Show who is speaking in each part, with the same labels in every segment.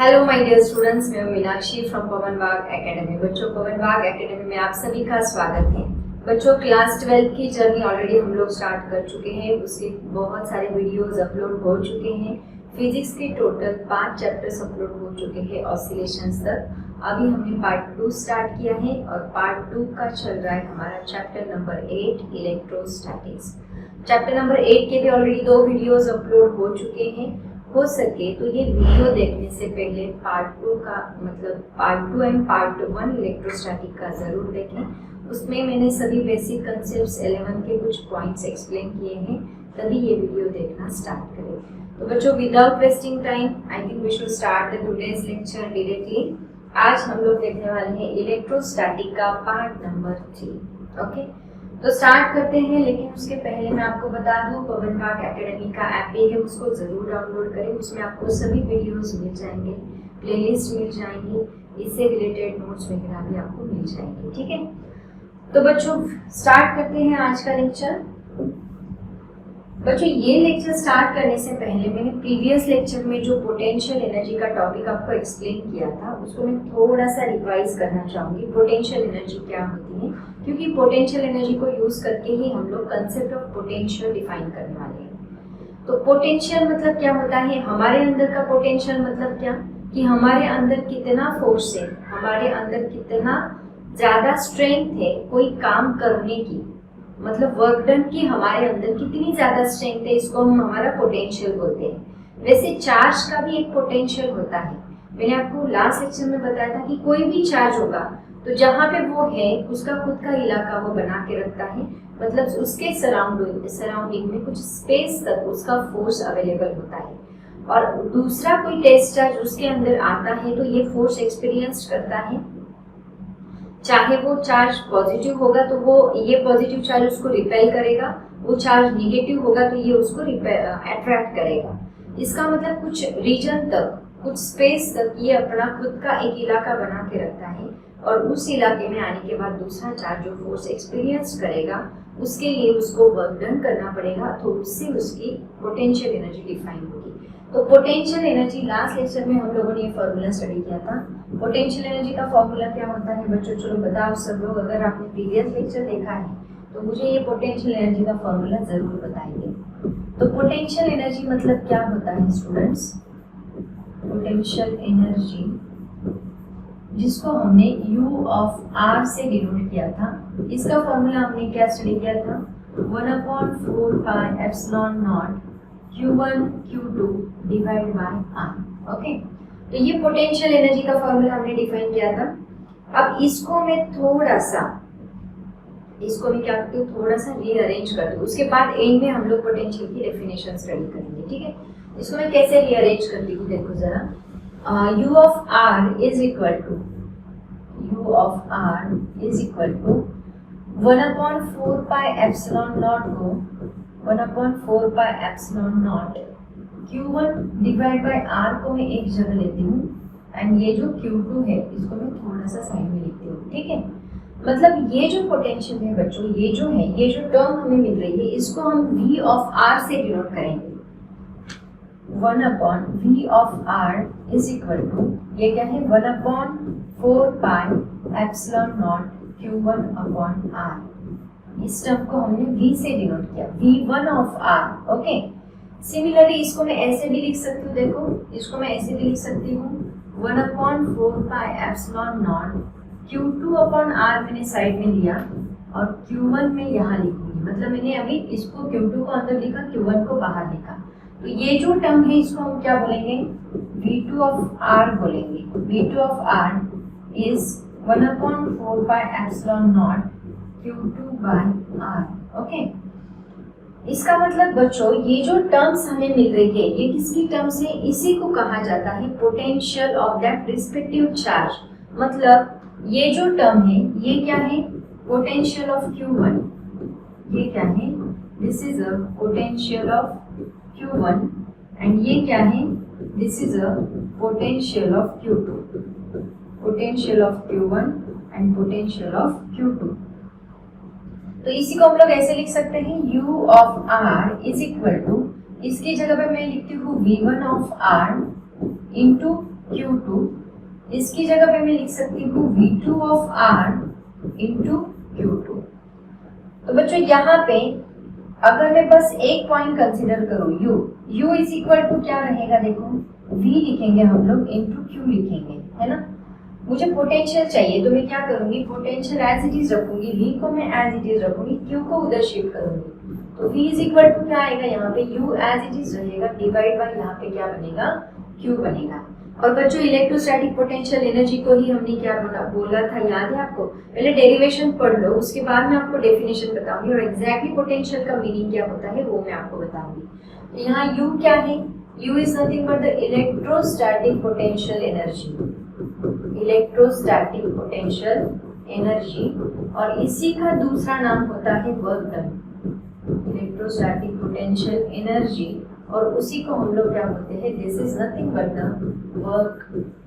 Speaker 1: Hello my dear students, मैं Meenakshi from Pawan Bagh academy. बच्चों, पवन बाग academy में आप सभी का स्वागत है। बच्चों, क्लास 12 की जर्नी ऑलरेडी हम लोग स्टार्ट कर चुके हैं। उसके बहुत सारे वीडियोस अपलोड हो चुके हैं। फिजिक्स के टोटल 5 चैप्टर्स अपलोड हो चुके हैं ऑसिलेशंस तक। अभी हमने पार्ट 2 स्टार्ट किया है और पार्ट 2 का चल रहा है हमारा chapter number 8 electrostatics. Chapter number 8 के भी ऑलरेडी 2 वीडियोस अपलोड हो चुके हैं। हो सके तो ये वीडियो देखने से पहले पार्ट 2 का मतलब पार्ट 2 एंड पार्ट 1 इलेक्ट्रोस्टैटिक का जरूर देखें। उसमें मैंने सभी बेसिक कंसेप्ट्स 11 के कुछ पॉइंट्स एक्सप्लेन किए हैं, तभी ये वीडियो देखना स्टार्ट करें। तो बच्चों, without wasting time I think we should start the today's lecture directly. आज हम लोग देखने वाले हैं इलेक्ट्रोस्टैटिक का पार्ट नंबर 3। ओके, तो स्टार्ट करते हैं। लेकिन उसके पहले मैं आपको बता दूं, पवन बाग एकेडमी का ऐप भी है, उसको जरूर डाउनलोड करें। उसमें आपको सभी वीडियोस मिल जाएंगे, प्लेलिस्ट मिल जाएंगी, इससे रिलेटेड नोट्स वगैरह भी आपको मिल जाएंगे। ठीक है, तो बच्चों स्टार्ट करते हैं आज का लेक्चर। बच्चों, ये लेक्चर स्टार्ट करने से पहले मैंने प्रीवियस लेक्चर में जो पोटेंशियल एनर्जी का टॉपिक आपको एक्सप्लेन किया था, उसको मैं थोड़ा सा रिवाइज करना चाहूंगी। पोटेंशियल एनर्जी क्या होती है, क्योंकि पोटेंशियल एनर्जी को यूज करके ही हम लोग कंसेप्ट ऑफ पोटेंशियल डिफाइन करने वाले हैं। तो पोटेंशियल मतलब क्या होता है, हमारे अंदर का पोटेंशियल मतलब क्या, कि हमारे अंदर कितना फोर्स है, हमारे अंदर कितना ज्यादा स्ट्रेंथ है कोई काम करने की, मतलब वर्क डन की हमारे अंदर कितनी ज्यादा स्ट्रेंथ है, इसको हम हमारा पोटेंशियल बोलते हैं। वैसे चार्ज का भी एक पोटेंशियल होता है। मैंने आपको लास्ट लेक्चर में बताया था कि कोई भी चार्ज होगा तो जहाँ पे वो है उसका खुद का इलाका वो बना के रखता है, मतलब उसके सराउंडिंग में कुछ स्पेस तक उसका फोर्स अवेलेबल होता है। और दूसरा कोई टेस्ट चार्ज उसके अंदर आता है तो ये फोर्स एक्सपीरियंस करता है। चाहे वो चार्ज पॉजिटिव होगा तो वो ये पॉजिटिव चार्ज उसको रिपेल करेगा, वो चार्ज निगेटिव होगा तो ये उसको अट्रैक्ट करेगा। इसका मतलब कुछ रीजन तक, कुछ स्पेस तक ये अपना खुद का एक इलाका बना के रखता है, और उस इलाके में आने के बाद दूसरा चार्ज जो फोर्स एक्सपीरियंस करेगा उसके लिए उसको वर्क डन करना पड़ेगा, तो उससे उसकी पोटेंशियल एनर्जी डिफाइन होगी। तो पोटेंशियल एनर्जी लास्ट लेक्चर में हम लोगों ने ये फॉर्मूला स्टडी किया था। पोटेंशियल एनर्जी का फॉर्मूला क्या होता है बच्चों, चलो बताओ सब लोग, अगर आपने प्रीवियस लेक्चर देखा है तो मुझे ये पोटेंशियल एनर्जी का फॉर्मूला जरूर बताइए। तो पोटेंशियल एनर्जी मतलब क्या होता है स्टूडेंट्स, पोटेंशियल एनर्जी जिसको हमने U ऑफ R से डिनोट किया था, इसका फॉर्मूला हमने क्या स्टडी किया था, 1/4 pi epsilon naught Q1 Q2 divide by R। Okay, तो ये पोटेंशियल एनर्जी का फॉर्मूला हमने डिफाइन किया था। अब इसको मैं क्या करती हूँ, थोड़ा सा रीअरेंज करती हूँ। उसके बाद एंड में हम लोग पोटेंशियल की डेफिनेशन स्टडी करेंगे। ठीक है, इसको मैं कैसे रीअरेंज करती हूँ देखो जरा। U of R is equal to 1/4 pi epsilon not को 1/4 pi epsilon naught Q1 divide by R को मैं एक जगह लेती हूँ, एंड ये जो Q2 है इसको मैं थोड़ा सा साइड में लिखती हूँ। ठीक है, मतलब ये जो पोटेंशियल है बच्चों, ये जो टर्म हमें मिल रही है, इसको हम V ऑफ R से डिनोट करेंगे। 1/V of R is equal to, ये क्या है, 1/4 pi epsilon naught Q1 upon R। इस टर्म को हमने V से डिनोट किया, V1 of R। Okay, similarly इसको मैं ऐसे भी लिख सकती हूँ, देखो इसको मैं ऐसे भी लिख सकती हूँ, 1/4 pi epsilon naught Q2 upon R मैंने साइड में लिया और Q1 में यहाँ लिखूंगी, मतलब मैंने अभी इसको Q2 को अंदर लिखा, Q1 को बाहर लिखा। तो ये जो टर्म है इसको हम क्या बोलेंगे, V2 ऑफ R बोलेंगे। V2 of R is 1/4 pi epsilon naught Q2 by R। Okay, इसका मतलब बच्चों ये जो टर्म्स हमें मिल रही है ये किसकी टर्म्स है, इसी को कहा जाता है potential of that respective charge. मतलब ये जो टर्म है ये क्या है, पोटेंशियल ऑफ Q1, ये क्या है, this is a potential of Q1, and ये क्या है, this is a potential of Q2, potential of Q1 and potential of Q2। तो इसी को हम लोग ऐसे लिख सकते हैं, U of R is equal to, इसकी जगह पे मैं लिखती हूँ V1 of R into Q2, इसकी जगह पे मैं लिख सकती हूँ V2 of R into Q2। तो बच्चों यहाँ पे अगर मैं बस एक पॉइंट कंसिडर करूँ U इज इक्वल टू क्या रहेगा, देखो V लिखेंगे हम लोग इंटू Q लिखेंगे, है ना। मुझे पोटेंशियल चाहिए तो मैं क्या करूंगी, पोटेंशियल एज इट इज रखूंगी, V को मैं एज इट इज रखूंगी, Q को उधर शिफ्ट करूंगी। तो V इज इक्वल टू क्या आएगा, यहाँ पे U एज इट इज रहेगा डिवाइड बाय यहाँ पे क्या बनेगा, Q बनेगा। और बच्चों इलेक्ट्रोस्टैटिक पोटेंशियल एनर्जी को ही हमने क्या बोला था, याद है आपको? पहले डेरिवेशन पढ़ लो, उसके बाद मैं आपको डेफिनेशन बताऊंगी और एग्जैक्टली पोटेंशियल का मीनिंग क्या होता है वो मैं आपको बताऊंगी। तो यहाँ U क्या है, U is nothing but the electrostatic potential energy, electrostatic potential energy, और इसी का दूसरा नाम होता है work done, electrostatic potential energy, और उसी को हम लोग क्या बोलते हैं, this is nothing but the work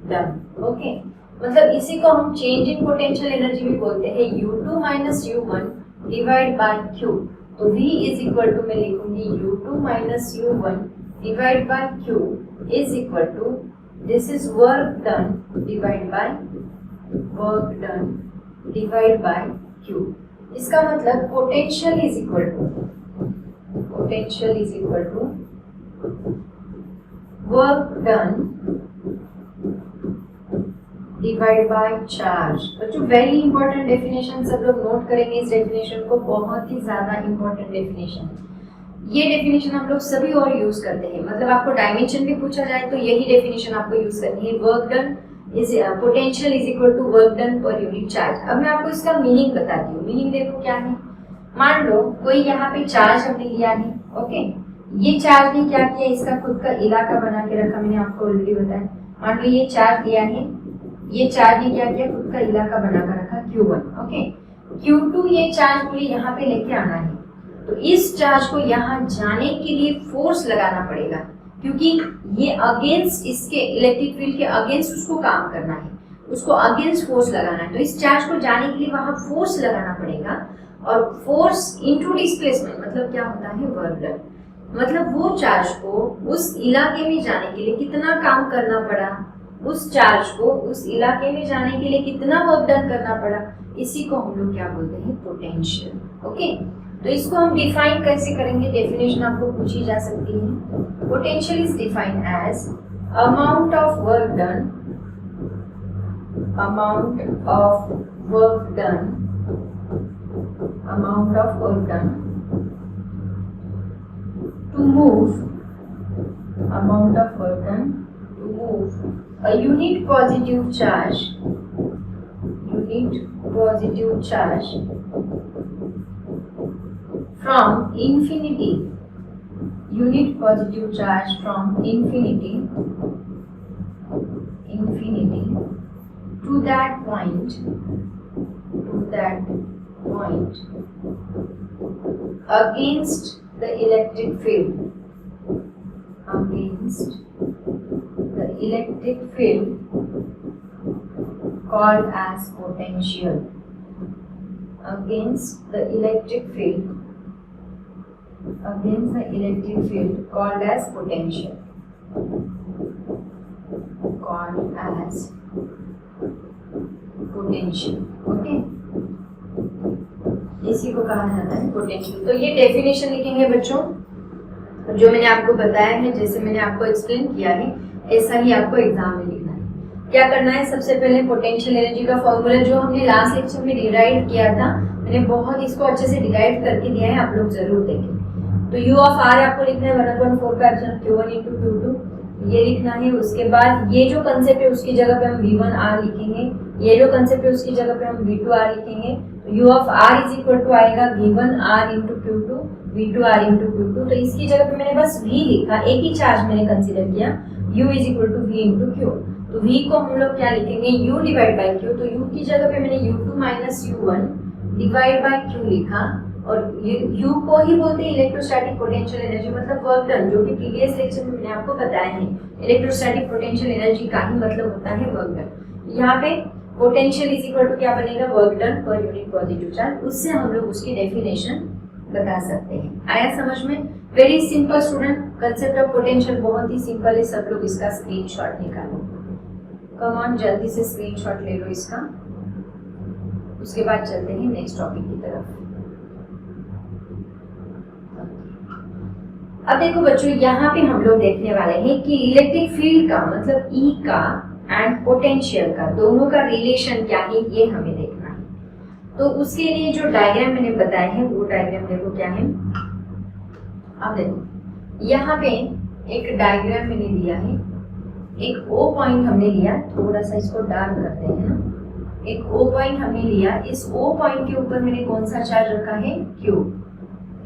Speaker 1: done. Okay, मतलब इसी को हम चेंज इन पोटेंशियल एनर्जी भी बोलते हैं, U2 minus U1 divide by Q। तो V इज इक्वल टू मैं लिखूंगी U2 minus U1 divide by Q is equal to this is work done divide by work done divide by Q। इसका मतलब potential is equal to work done divide by charge. बच्चों very important definition, सब लोग note करेंगे इस definition को, बहुत ही ज्यादा इंपॉर्टेंट डेफिनेशन। ये डेफिनेशन हम लोग सभी और यूज करते हैं, मतलब आपको डायमेंशन भी पूछा जाए तो यही डेफिनेशन आपको यूज करनी है, work done is potential is equal to work done per unit charge. अब मैं आपको इसका मीनिंग बताती हूँ। मीनिंग देखो क्या है, मान लो कोई यहाँ पे चार्ज हमने लिया है, ओके, ये चार्ज ने क्या किया, इसका खुद का इलाका बना के रखा, मैंने आपको ऑलरेडी बताया। मान लो ये चार्ज दिया है, ये चार्ज ने क्या किया, खुद का इलाका बनाकर रखा Q1, ओके। Q2 ये चार्ज मुझे यहाँ पे लेके आना है, तो इस चार्ज को यहाँ जाने के लिए फोर्स लगाना पड़ेगा, क्योंकि ये अगेंस्ट इसके इलेक्ट्रिक फील्ड के अगेंस्ट उसको काम करना है, उसको अगेंस्ट फोर्स लगाना है। तो इस चार्ज को जाने के लिए वहां फोर्स लगाना पड़ेगा, और फोर्स इनटू डिस्प्लेसमेंट मतलब क्या होता है, वर्क डन। मतलब वो चार्ज को उस इलाके में जाने के लिए कितना काम करना पड़ा, उस चार्ज को उस इलाके में जाने के लिए कितना वर्क डन करना पड़ा, इसी को हम लोग क्या बोलते हैं, पोटेंशियल। ओके, तो इसको हम डिफाइन कैसे करेंगे, डेफिनेशन आपको पूछी जा सकती है। Potential is defined as amount of work done, amount of work done, amount of work done to move, amount of work done to move a unit positive charge, unit positive charge from infinity, unit positive charge from infinity to that point, against the electric field, against the electric field called as potential, against the electric field, against the electric field called as potential, called as potential. Okay, इसी को कहा जाता है potential. तो ये definition लिखेंगे बच्चों, जो मैंने आपको बताया है, जैसे मैंने आपको एक्सप्लेन किया है, ऐसा ही आपको एग्जाम में लिखना है। क्या करना है, सबसे पहले पोटेंशियल एनर्जी का फॉर्मूला जो हमने लास्ट लेक्चर में डिराइव किया था, मैंने बहुत इसको अच्छे से डिराइव करके दिया है, आप लोग जरूर देखें। तो U ऑफ R आपको लिखना है 1/4 Q1 इंटू Q2, ये लिखना है। उसके बाद ये जो कंसेप्ट है उसकी जगह पे हम V1R लिखेंगे, ये जो कंसेप्ट है उसकी जगह पे हम V2R लिखेंगे। तो U of R is equal to आएगा V1R into Q2, V2R into Q2। तो इसकी जगह पे मैंने बस V लिखा, एक ही चार्ज मैंने कंसिडर किया, U is equal to V into Q। तो V को हम लोग क्या लिखेंगे, U डिवाइड बाई Q। तो U की जगह पे मैंने U2 minus U1 divide by Q लिखा, और U को ही बोलते हैं इलेक्ट्रोस्टैटिक पोटेंशियल एनर्जी, मतलब वर्क डन, जो कि प्रीवियस लेक्चर में मैंने आपको बताया है। इलेक्ट्रोस्टैटिक पोटेंशियल एनर्जी का ही मतलब होता है वर्क डन। यहाँ पे पोटेंशियल इज इक्वल टू क्या बनेगा, work done per unit positive charge. उससे हम लोग उसकी डेफिनेशन बता सकते हैं। आया समझ में? Very simple student, concept of potential बहुत ही सिंपल है, सब लोग इसका स्क्रीनशॉट निकालो। कम ऑन, जल्दी से स्क्रीनशॉट ले लो इसका, उसके बाद चलते हैं नेक्स्ट टॉपिक की तरफ। अब देखो बच्चों, यहाँ पे हम लोग देखने वाले हैं कि इलेक्ट्रिक फील्ड का मतलब E का एंड पोटेंशियल का दोनों का रिलेशन क्या है, ये हमें देखना है। तो उसके लिए जो डायग्राम मैंने बताया है वो डायग्राम देखो क्या है। अब देखो यहाँ पे एक डायग्राम मैंने दिया है, एक O पॉइंट हमने लिया, थोड़ा सा इसको डार्क करते हैं ना, एक O पॉइंट हमने लिया, इस O पॉइंट के ऊपर मैंने कौन सा चार्ज रखा है, Q।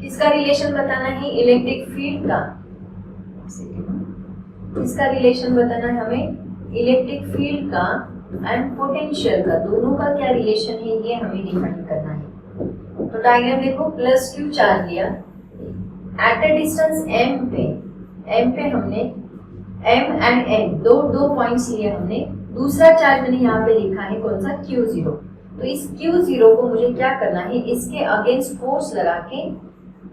Speaker 1: इसका रिलेशन बताना है इलेक्ट्रिक फील्ड का, इसका रिलेशन बताना है हमें इलेक्ट्रिक फील्ड का एंड पोटेंशियल का, दोनों का क्या रिलेशन है ये हमें डिफाइन करना है। तो डायग्राम देखो, प्लस Q चार्ज लिया एट अ डिस्टेंस m पे हमने m एंड n दो पॉइंट्स लिए हमने। दूसरा चार्ज मैंने यहाँ पे लिखा है कौन सा, Q0। तो इस Q0 को मुझे क्या करना है, इसके अगेंस्ट फोर्स लगा के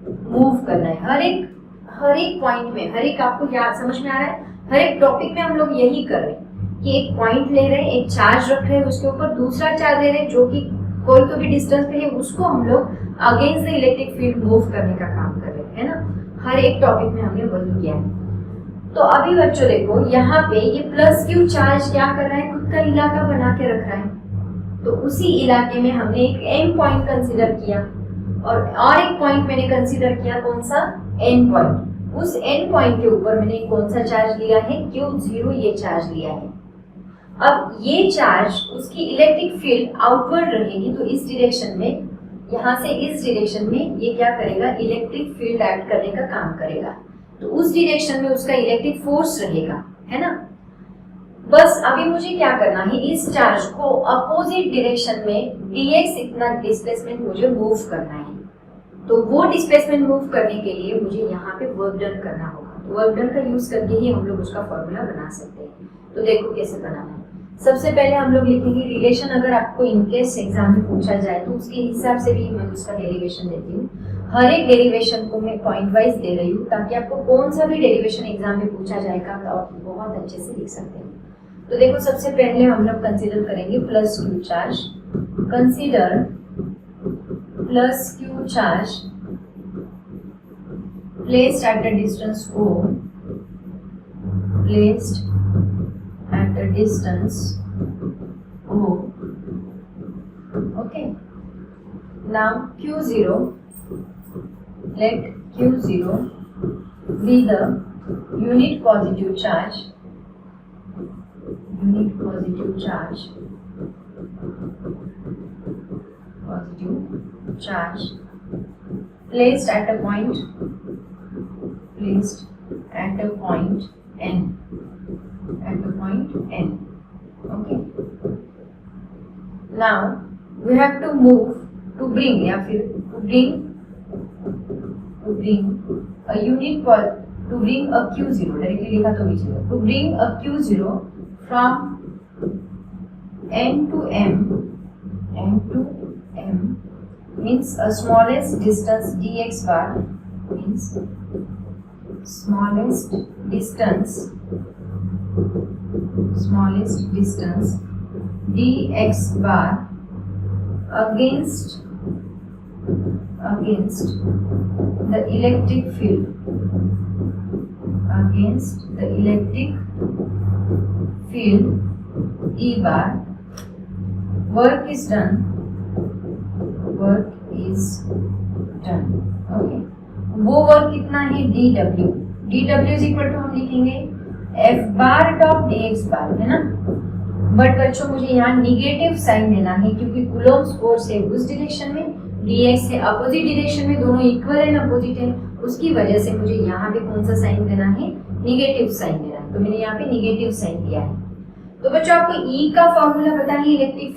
Speaker 1: मूव करना है। हर एक पॉइंट में, हर एक, आपको क्या समझ में आ रहा है, हर एक टॉपिक में हम लोग यही कर रहे हैं कि एक पॉइंट ले रहे हैं, एक चार्ज रख रहे हैं, उसके ऊपर दूसरा चार्ज ले रहे हैं जो कि कोई तो भी डिस्टेंस पे है, उसको हम लोग against the electric field move करने का काम कर रहे हैं, है ना। हर एक टॉपिक में हमने वही किया है। तो अभी बच्चों देखो यहाँ पे ये प्लस Q चार्ज क्या कर रहा है, खुद का इलाका बना के रख रहा है। तो उसी इलाके में हमने एक M पॉइंट कंसीडर किया और एक पॉइंट मैंने कंसीडर किया कौन सा, N पॉइंट। उस N पॉइंट के ऊपर मैंने कौन सा चार्ज लिया है, Q0 ये चार्ज लिया है। अब ये चार्ज, उसकी इलेक्ट्रिक फील्ड आउटवर्ड रहेगी, तो इस डायरेक्शन में, यहाँ से इस डायरेक्शन में ये क्या करेगा, इलेक्ट्रिक फील्ड एक्ट करने का काम करेगा। तो उस डायरेक्शन में उसका इलेक्ट्रिक फोर्स रहेगा, है ना। बस अभी मुझे क्या करना है, इस चार्ज को अपोजिट डायरेक्शन में dx इतना डिस्प्लेसमेंट मुझे मूव करना है। तो वो डिस्प्लेसमेंट मूव करने के लिए मुझे यहाँ पे वर्क डन करना होगा। तो वर्क डन का यूज करके ही हम लोग उसका फॉर्मूला बना सकते हैं। तो देखो कैसे बनाना है। सबसे पहले हम लोग लिखेंगे रिलेशन, अगर आपको इनकेस एग्जाम में पूछा जाए तो उसके हिसाब से भी मैं उसका डेरिवेशन देती हूँ। हर एक डेरिवेशन को मैं पॉइंट वाइज दे रही हूँ ताकि आपको कौन सा भी डेरिवेशन एग्जाम में पूछा जाएगा तो आप बहुत अच्छे से लिख सकते हैं। तो देखो सबसे पहले हम लोग कंसीडर करेंगे plus Q charge. Consider plus Q charge placed at the distance O, placed at a distance O. Okay. Now Q0, let Q0 be the unit positive charge. Unit positive charge. Positive charge placed at a point. Placed at a point N. At the point N. Okay. Now we have to move to bring या फिर to bring a unit for to bring a Q0 directly लिखा तो भी चलेगा। To bring a Q0 from N to M means a smallest distance dx bar means smallest distance dx bar against the electric field, E bar. Work is done. Okay. वो work कितना है, dw is equal to हम लिखेंगे F bar dot dx बार, है ना। But बच्चों मुझे यहाँ निगेटिव साइन देना है क्योंकि कूलॉम्स फोर्स है उस डायरेक्शन में, dx है अपोजिट डायरेक्शन में, दोनों इक्वल है ना, अपोजिट है, उसकी वजह से मुझे यहाँ पे कौन सा साइन देना है, निगेटिव साइन देना है। तो मैंने यहाँ पे निगेटिव साइन दिया है। तो बच्चों आपको E का फॉर्मूला पता है, इलेक्ट्रिक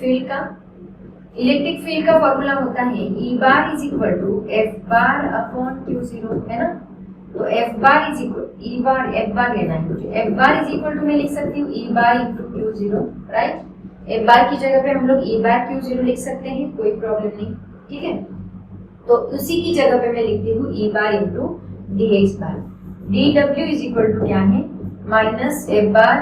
Speaker 1: फील्ड का फॉर्मूला होता है E bar is equal to F bar upon Q0, है ना। तो F bar is equal F bar लेना है मुझे। F bar is equal to मैं लिख सकती हूँ E bar into Q0, right. F bar की जगह पे हम लोग E बार Q0 लिख सकते हैं, कोई प्रॉब्लम नहीं, ठीक है। तो उसी की जगह पे मैं लिखती हूँ E bar into dx bar. dw is equal to क्या है, minus F bar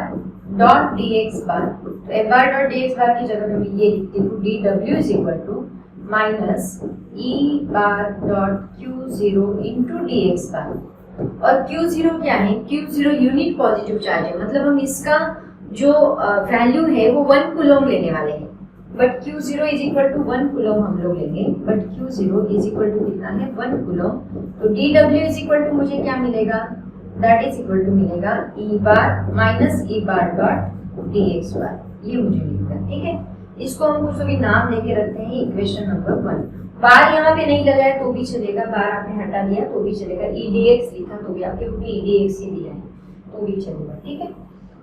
Speaker 1: dot dx bar तो F bar dot d x bar की जगह पे मैं ये लिखती हूँ डी डब्ल्यू is equal to minus E bar dot q zero into d x bar. और Q0 क्या है? Q0 यूनिट पॉजिटिव चार्ज है, मतलब हम इसका जो वैल्यू है वो 1 कूलम लेने वाले हैं। But Q0 is equal to 1 coulomb हम लोग लेंगे, but Q0 is equal to कितना है? 1 कूलम। तो DW इज इक्वल टू मुझे क्या मिलेगा? दैट इज इक्वल टू मिलेगा E bar minus E bar dot dx bar, ये मुझे मिलेगा। ठीक है, इसको हम कुछ अभी नाम देके रखते हैं इक्वेशन नंबर 1। बार यहाँ पे नहीं लगाया तो भी चलेगा, बार आपने हटा दिया तो भी चलेगा, EDX लिखा तो भी आपके EDX ही दिया है तो भी चलेगा। ठीक है,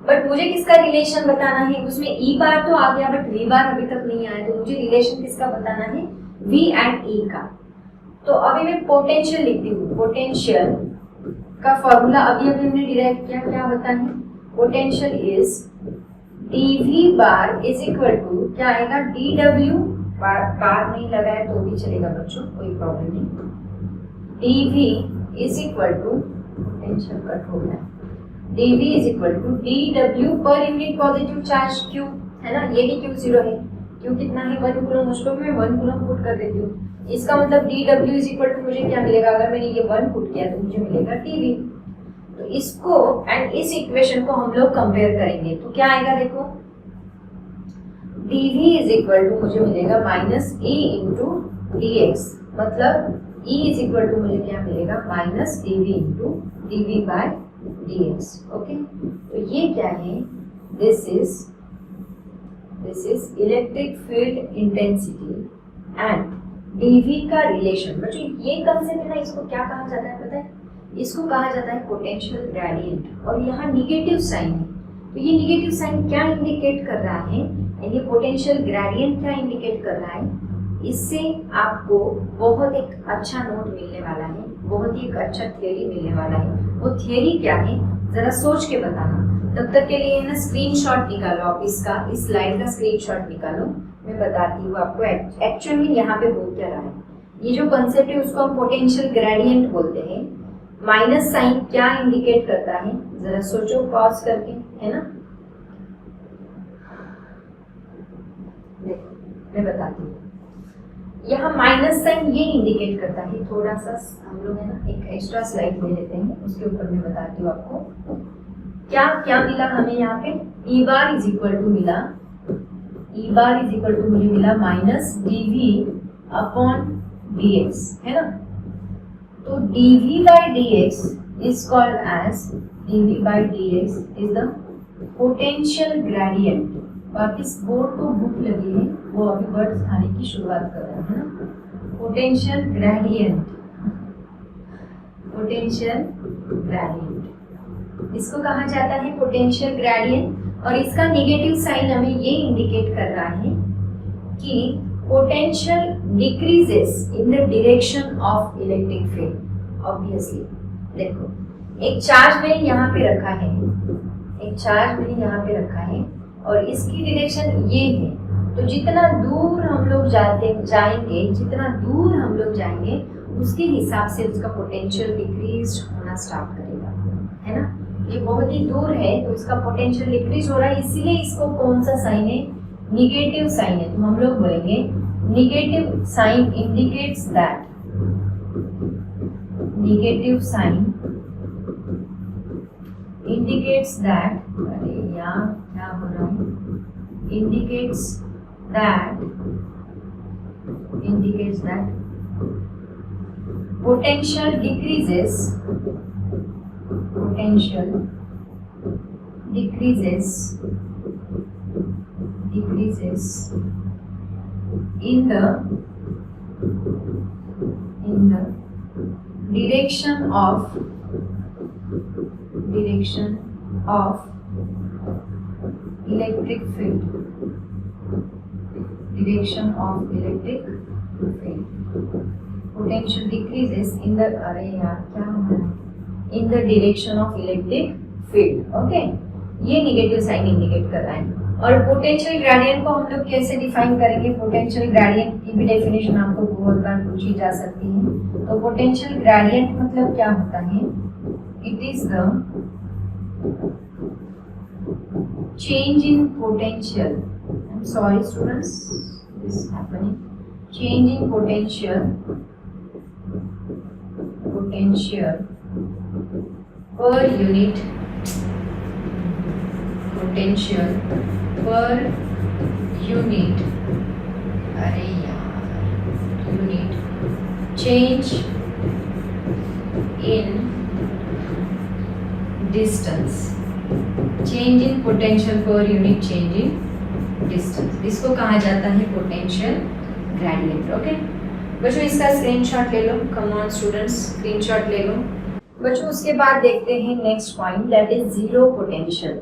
Speaker 1: बट मुझे किसका रिलेशन बताना है? उसमें E बार तो आ गया बट V बार अभी तक नहीं आया, तो मुझे रिलेशन किसका बताना है? V एंड E का। तो अभी मैं पोटेंशियल लिखती हूँ। पोटेंशियल का फॉर्मूला अभी हमने डिराइव किया, क्या होता है? Potential is dV bar is equal to क्या आएगा? dW बार नहीं लगाया तो भी चलेगा बच्चों, कोई प्रॉब्लम नहीं। dV is equal to potential cut हो गया, dV is equal to dW per unit positive charge Q है ना, ये भी Q0 है। Q कितना है? 1 कूलम, उसको मैं 1 कूलम पुट कर देती हूँ। इसका मतलब dW इज इक्वल टू मुझे क्या मिलेगा? अगर मैंने ये 1 पुट किया तो मुझे मिलेगा dV। तो इसको एंड इस इक्वेशन को हम लोग कंपेयर करेंगे तो क्या आएगा? देखो dV इज इक्वल टू मुझे मिलेगा माइनस E इंटू dx, मतलब E इज इक्वल टू मुझे क्या मिलेगा? Minus dV into dV by dx। Okay, तो ये क्या है? This is electric field intensity and dV का रिलेशन। बच्चों ये कंसेप्ट है ना, इसको क्या कहा जाता है पता है? इसको कहा जाता है पोटेंशियल ग्रेडियंट। और यहाँ निगेटिव साइन है, तो ये निगेटिव साइन क्या इंडिकेट कर रहा है? ये पोटेंशियल ग्रेडियंट क्या इंडिकेट कर रहा है? इससे आपको बहुत एक अच्छा नोट मिलने वाला है, बहुत ही एक अच्छा थियरी मिलने वाला है। वो थियरी क्या है जरा सोच के बताना। तब तक के लिए ना स्क्रीनशॉट निकालो आप इसका, इस स्लाइड का स्क्रीनशॉट निकालो, मैं बताती हूँ आपको एक्चुअल में यहाँ पे हो क्या रहा है। ये जो कंसेप्ट है उसको हम पोटेंशियल ग्रेडियंट बोलते हैं। माइनस साइन क्या इंडिकेट करता है? जरा सोचो पॉज करके, है ना। मैं बताती हूँ, यहाँ माइनस साइन ये इंडिकेट करता है, थोड़ा सा हम लोग है ना एक एक्स्ट्रा स्लाइड ले लेते हैं, उसके ऊपर मैं बताती हूँ आपको क्या क्या मिला हमें यहाँ पे। E bar is equal to मिला, E bar is equal to मुझे मिला माइनस dV अपॉन dx, है ना। तो dV by dx is called as dV by dx is the potential gradient. वापिस बोर्ड को भूख लगी है, वो अभी वर्ड्स खाने की शुरुआत कर रहे हैं ना। पोटेंशियल ग्रेडियंट, पोटेंशियल ग्रेडियंट इसको कहा जाता है पोटेंशियल ग्रेडियंट। और इसका नेगेटिव साइन हमें ये इंडिकेट कर रहा है कि potential decreases in the direction of electric field. Obviously देखो एक चार्ज मैंने यहाँ पे रखा है, एक चार्ज मैंने यहाँ पे रखा है और इसकी डायरेक्शन ये है, तो जितना दूर हम लोग जाएंगे, जितना दूर हम लोग जाएंगे उसके हिसाब से उसका पोटेंशियल डिक्रीज होना स्टार्ट करेगा, है ना। ये बहुत ही दूर है तो इसका पोटेंशियल डिक्रीज हो रहा है, इसीलिए इसको कौन सा साइन है? निगेटिव साइन है। तो हम लोग बोलेंगे negative sign indicates that, negative sign indicates that, अरे यार क्या हो रहा है, indicates that potential decreases in the direction of electric field, direction of electric field. Potential decreases in the, अरे यार क्या हो रहा है, in the direction of electric field. Okay, ये निगेटिव साइन इंडिकेट कर रहा है। और पोटेंशियल ग्रेडियंट को हम लोग कैसे डिफाइन करेंगे? पोटेंशियल ग्रेडियंट की भी डेफिनेशन आपको बहुत बार पूछी जा सकती है। तो पोटेंशियल ग्रेडियंट मतलब क्या होता है? It is the change in potential. I'm sorry students, this is happening. Change in potential per unit, potential per unit, अरे यार, unit change in distance, change in potential per unit change in distance, इसको कहा जाता है potential gradient. Okay बच्चों, इसका screenshot ले लो. Come on students, screenshot ले लो बच्चों. उसके बाद देखते हैं next point, that is zero potential.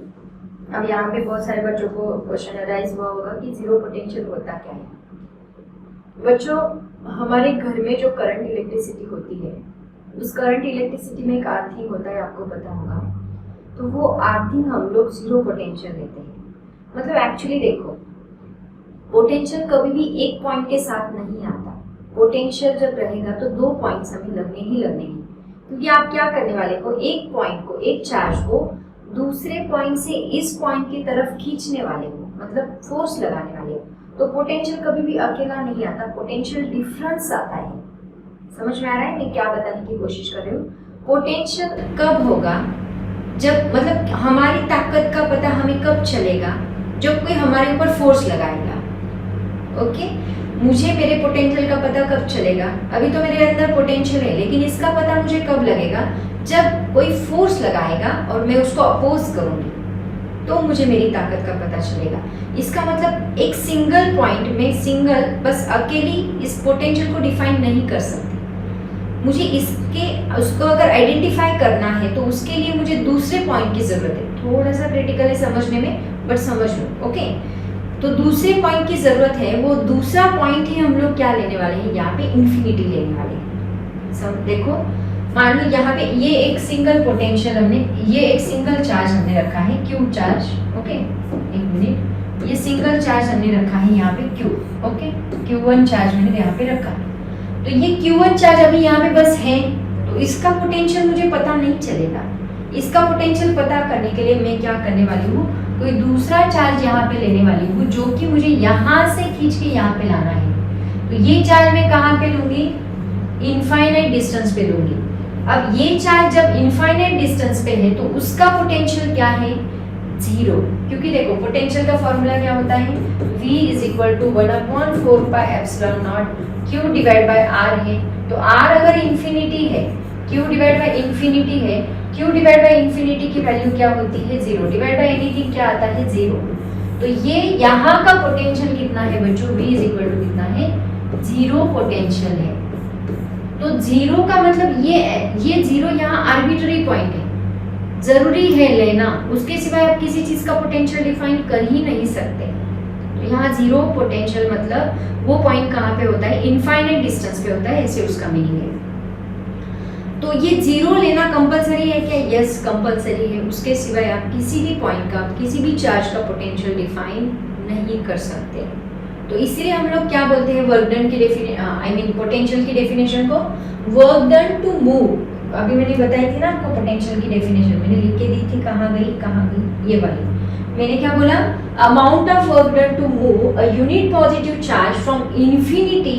Speaker 1: अब यहाँ पे बहुत सारे बच्चों को क्वेश्चन अराइज हुआ होगा कि जीरो पोटेंशियल होता क्या है. बच्चों, हमारे घर में जो करंट इलेक्ट्रिसिटी होती है, उस करंट इलेक्ट्रिसिटी में एक अर्थिंग होता है, आपको पता होगा. तो वो अर्थिंग हम लोग जीरो पोटेंशियल लेते हैं. मतलब एक्चुअली देखो, पोटेंशियल कभी भी एक पॉइंट के साथ नहीं आता. पोटेंशियल जब रहेगा तो दो पॉइंट्स हमें लगने ही लगने हैं, क्योंकि आप क्या करने वाले हो, एक पॉइंट को, एक चार्ज को दूसरे पॉइंट से इस पॉइंट की तरफ खींचने वाले हो, मतलब फोर्स लगाने वाले हो. तो पोटेंशियल कभी भी अकेला नहीं आता, पोटेंशियल डिफरेंस आता है. समझ में आ रहा है मैं क्या बताने की कोशिश कर रही हूँ? पोटेंशियल कब होगा, जब मतलब हमारी ताकत का पता हमें कब चलेगा, जब कोई हमारे ऊपर फोर्स लगाएगा. ओके, मुझे मेरे पोटेंशियल का पता कब चलेगा? अभी तो मेरे अंदर पोटेंशियल है, लेकिन इसका पता मुझे कब लगेगा? जब कोई फोर्स लगाएगा और मैं उसको अपोज करूंगी, तो मुझे मेरी ताकत का पता चलेगा. इसका मतलब एक सिंगल पॉइंट में सिंगल बस अकेली इस पोटेंशियल को डिफाइन नहीं कर सकती. मुझे उसको अगर आइडेंटिफाई करना है तो उसके लिए मुझे दूसरे पॉइंट की जरूरत है. थोड़ा सा क्रिटिकल है समझने में, बट समझ लो. ओके, तो दूसरे पॉइंट की जरूरत है. वो दूसरा पॉइंट ही हम लोग क्या लेने वाले हैं, यहाँ पे इंफिनिटी लेने वाले हैं. देखो, मान लो यहाँ पे ये एक सिंगल पोटेंशियल हमने, ये एक सिंगल चार्ज हमने रखा है, क्यू चार्ज. ओके, एक मिनट, ये सिंगल चार्ज हमने रखा है यहाँ पे क्यू. ओके, Q1 चार्ज मैंने यहाँ पे रखा. तो ये Q1 चार्ज अभी यहाँ पे बस है, तो इसका पोटेंशियल मुझे पता नहीं चलेगा. इसका पोटेंशियल पता करने के लिए मैं क्या करने वाली हूँ, कोई दूसरा चार्ज यहाँ पे लेने वाली हूँ, जो कि मुझे यहाँ से खींच के यहाँ पे लाना है. तो ये चार्ज मैं कहाँ पे लूंगी, इनफाइनाइट डिस्टेंस पे लूंगी. अब ये चार्ज जब इनफाइनाइट डिस्टेंस पे है तो उसका पोटेंशियल क्या है, जीरो. क्योंकि देखो पोटेंशियल का फॉर्मूला क्या होता है, V is equal to 1/4πε0 Q divide by R है. तो R अगर इंफिनिटी है, Q डिवाइड बाय इंफिनिटी है, Q डिवाइड बाय इंफिनिटी की वैल्यू क्या होती है, जीरो. डिवाइड बाय एनीथिंग क्या आता है, जीरो. तो ये यहाँ का पोटेंशियल कितना है बच्चों, V इज इक्वल टू कितना है, जीरो पोटेंशियल है. तो जीरो का मतलब ये जीरो यहाँ आर्बिट्ररी पॉइंट है, जरूरी है लेना, उसके सिवाय आप किसी चीज का पोटेंशियल डिफाइन कर ही नहीं सकते. तो यहाँ जीरो पोटेंशियल मतलब वो पॉइंट कहाँ पे होता है, इनफाइनाइट डिस्टेंस पे होता है, ऐसे उसका मीनिंग है. तो ये जीरो लेना कंपलसरी है क्या, यस कंपलसरी है. उसके सिवाय आप किसी भी पॉइंट का, किसी भी चार्ज का पोटेंशियल डिफाइन नहीं कर सकते. तो इसीलिए हम लोग क्या बोलते हैं, वर्क डन की पोटेंशियल की डेफिनेशन को वर्क डन टू मूव. अभी मैंने बताई थी ना आपको पोटेंशियल की डेफिनेशन, मैंने लिख के दी थी, कहाँ गई, ये वाली. मैंने क्या बोला, amount of work done to move a unit positive charge from infinity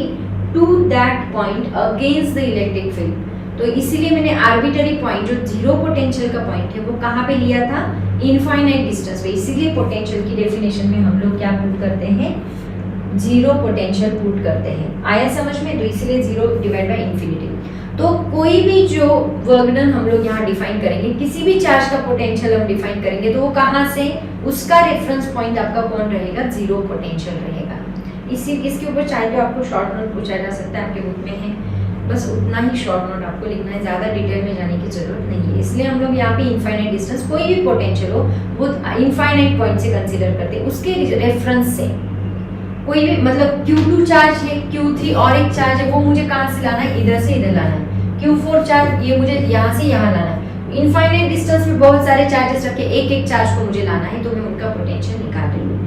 Speaker 1: to that point against the electric field. तो इसीलिए मैंने आर्बिट्ररी पॉइंट जो जीरो पोटेंशियल का पॉइंट है वो कहाँ पे लिया था, इनफाइनाइट डिस्टेंस पे. इसीलिए पोटेंशियल की डेफिनेशन में हम लोग क्या पुट करते हैं, जीरो पोटेंशियल पुट करते हैं. आया समझ में? तो इसलिए जीरो डिवाइड बाय इंफिनिटी. तो कोई भी जो वर्क डन हम लोग यहाँ डिफाइन करेंगे, किसी भी चार्ज का पोटेंशियल हम डिफाइन करेंगे, तो वो कहाँ से, उसका रेफरेंस पॉइंट आपका कौन रहेगा, जीरो पोटेंशियल रहेगा. इसके ऊपर चाहे तो आपको शॉर्ट नोट पूछा जा सकता है, आपके बुक में है, बस उतना ही शॉर्ट नोट आपको लिखना है, ज़्यादा डिटेल में जाने की जरूरत नहीं है. इसलिए हम लोग यहाँ पे इनफाइनाइट डिस्टेंस, कोई भी पोटेंशियल हो वो इनफाइनाइट पॉइंट से कंसिडर करते हैं, उसके रेफरेंस से. कोई भी मतलब Q2 चार्ज है, Q3 और एक चार्ज है, वो मुझे कहाँ से लाना है, इधर से इधर लाना है. Q4 चार्ज, ये मुझे यहाँ से यहाँ लाना है. इनफाइनाइट डिस्टेंस में बहुत सारे चार्जेस रखे, एक एक चार्ज को मुझे लाना है, तो मैं उनका पोटेंशियल निकाल रही हूँ.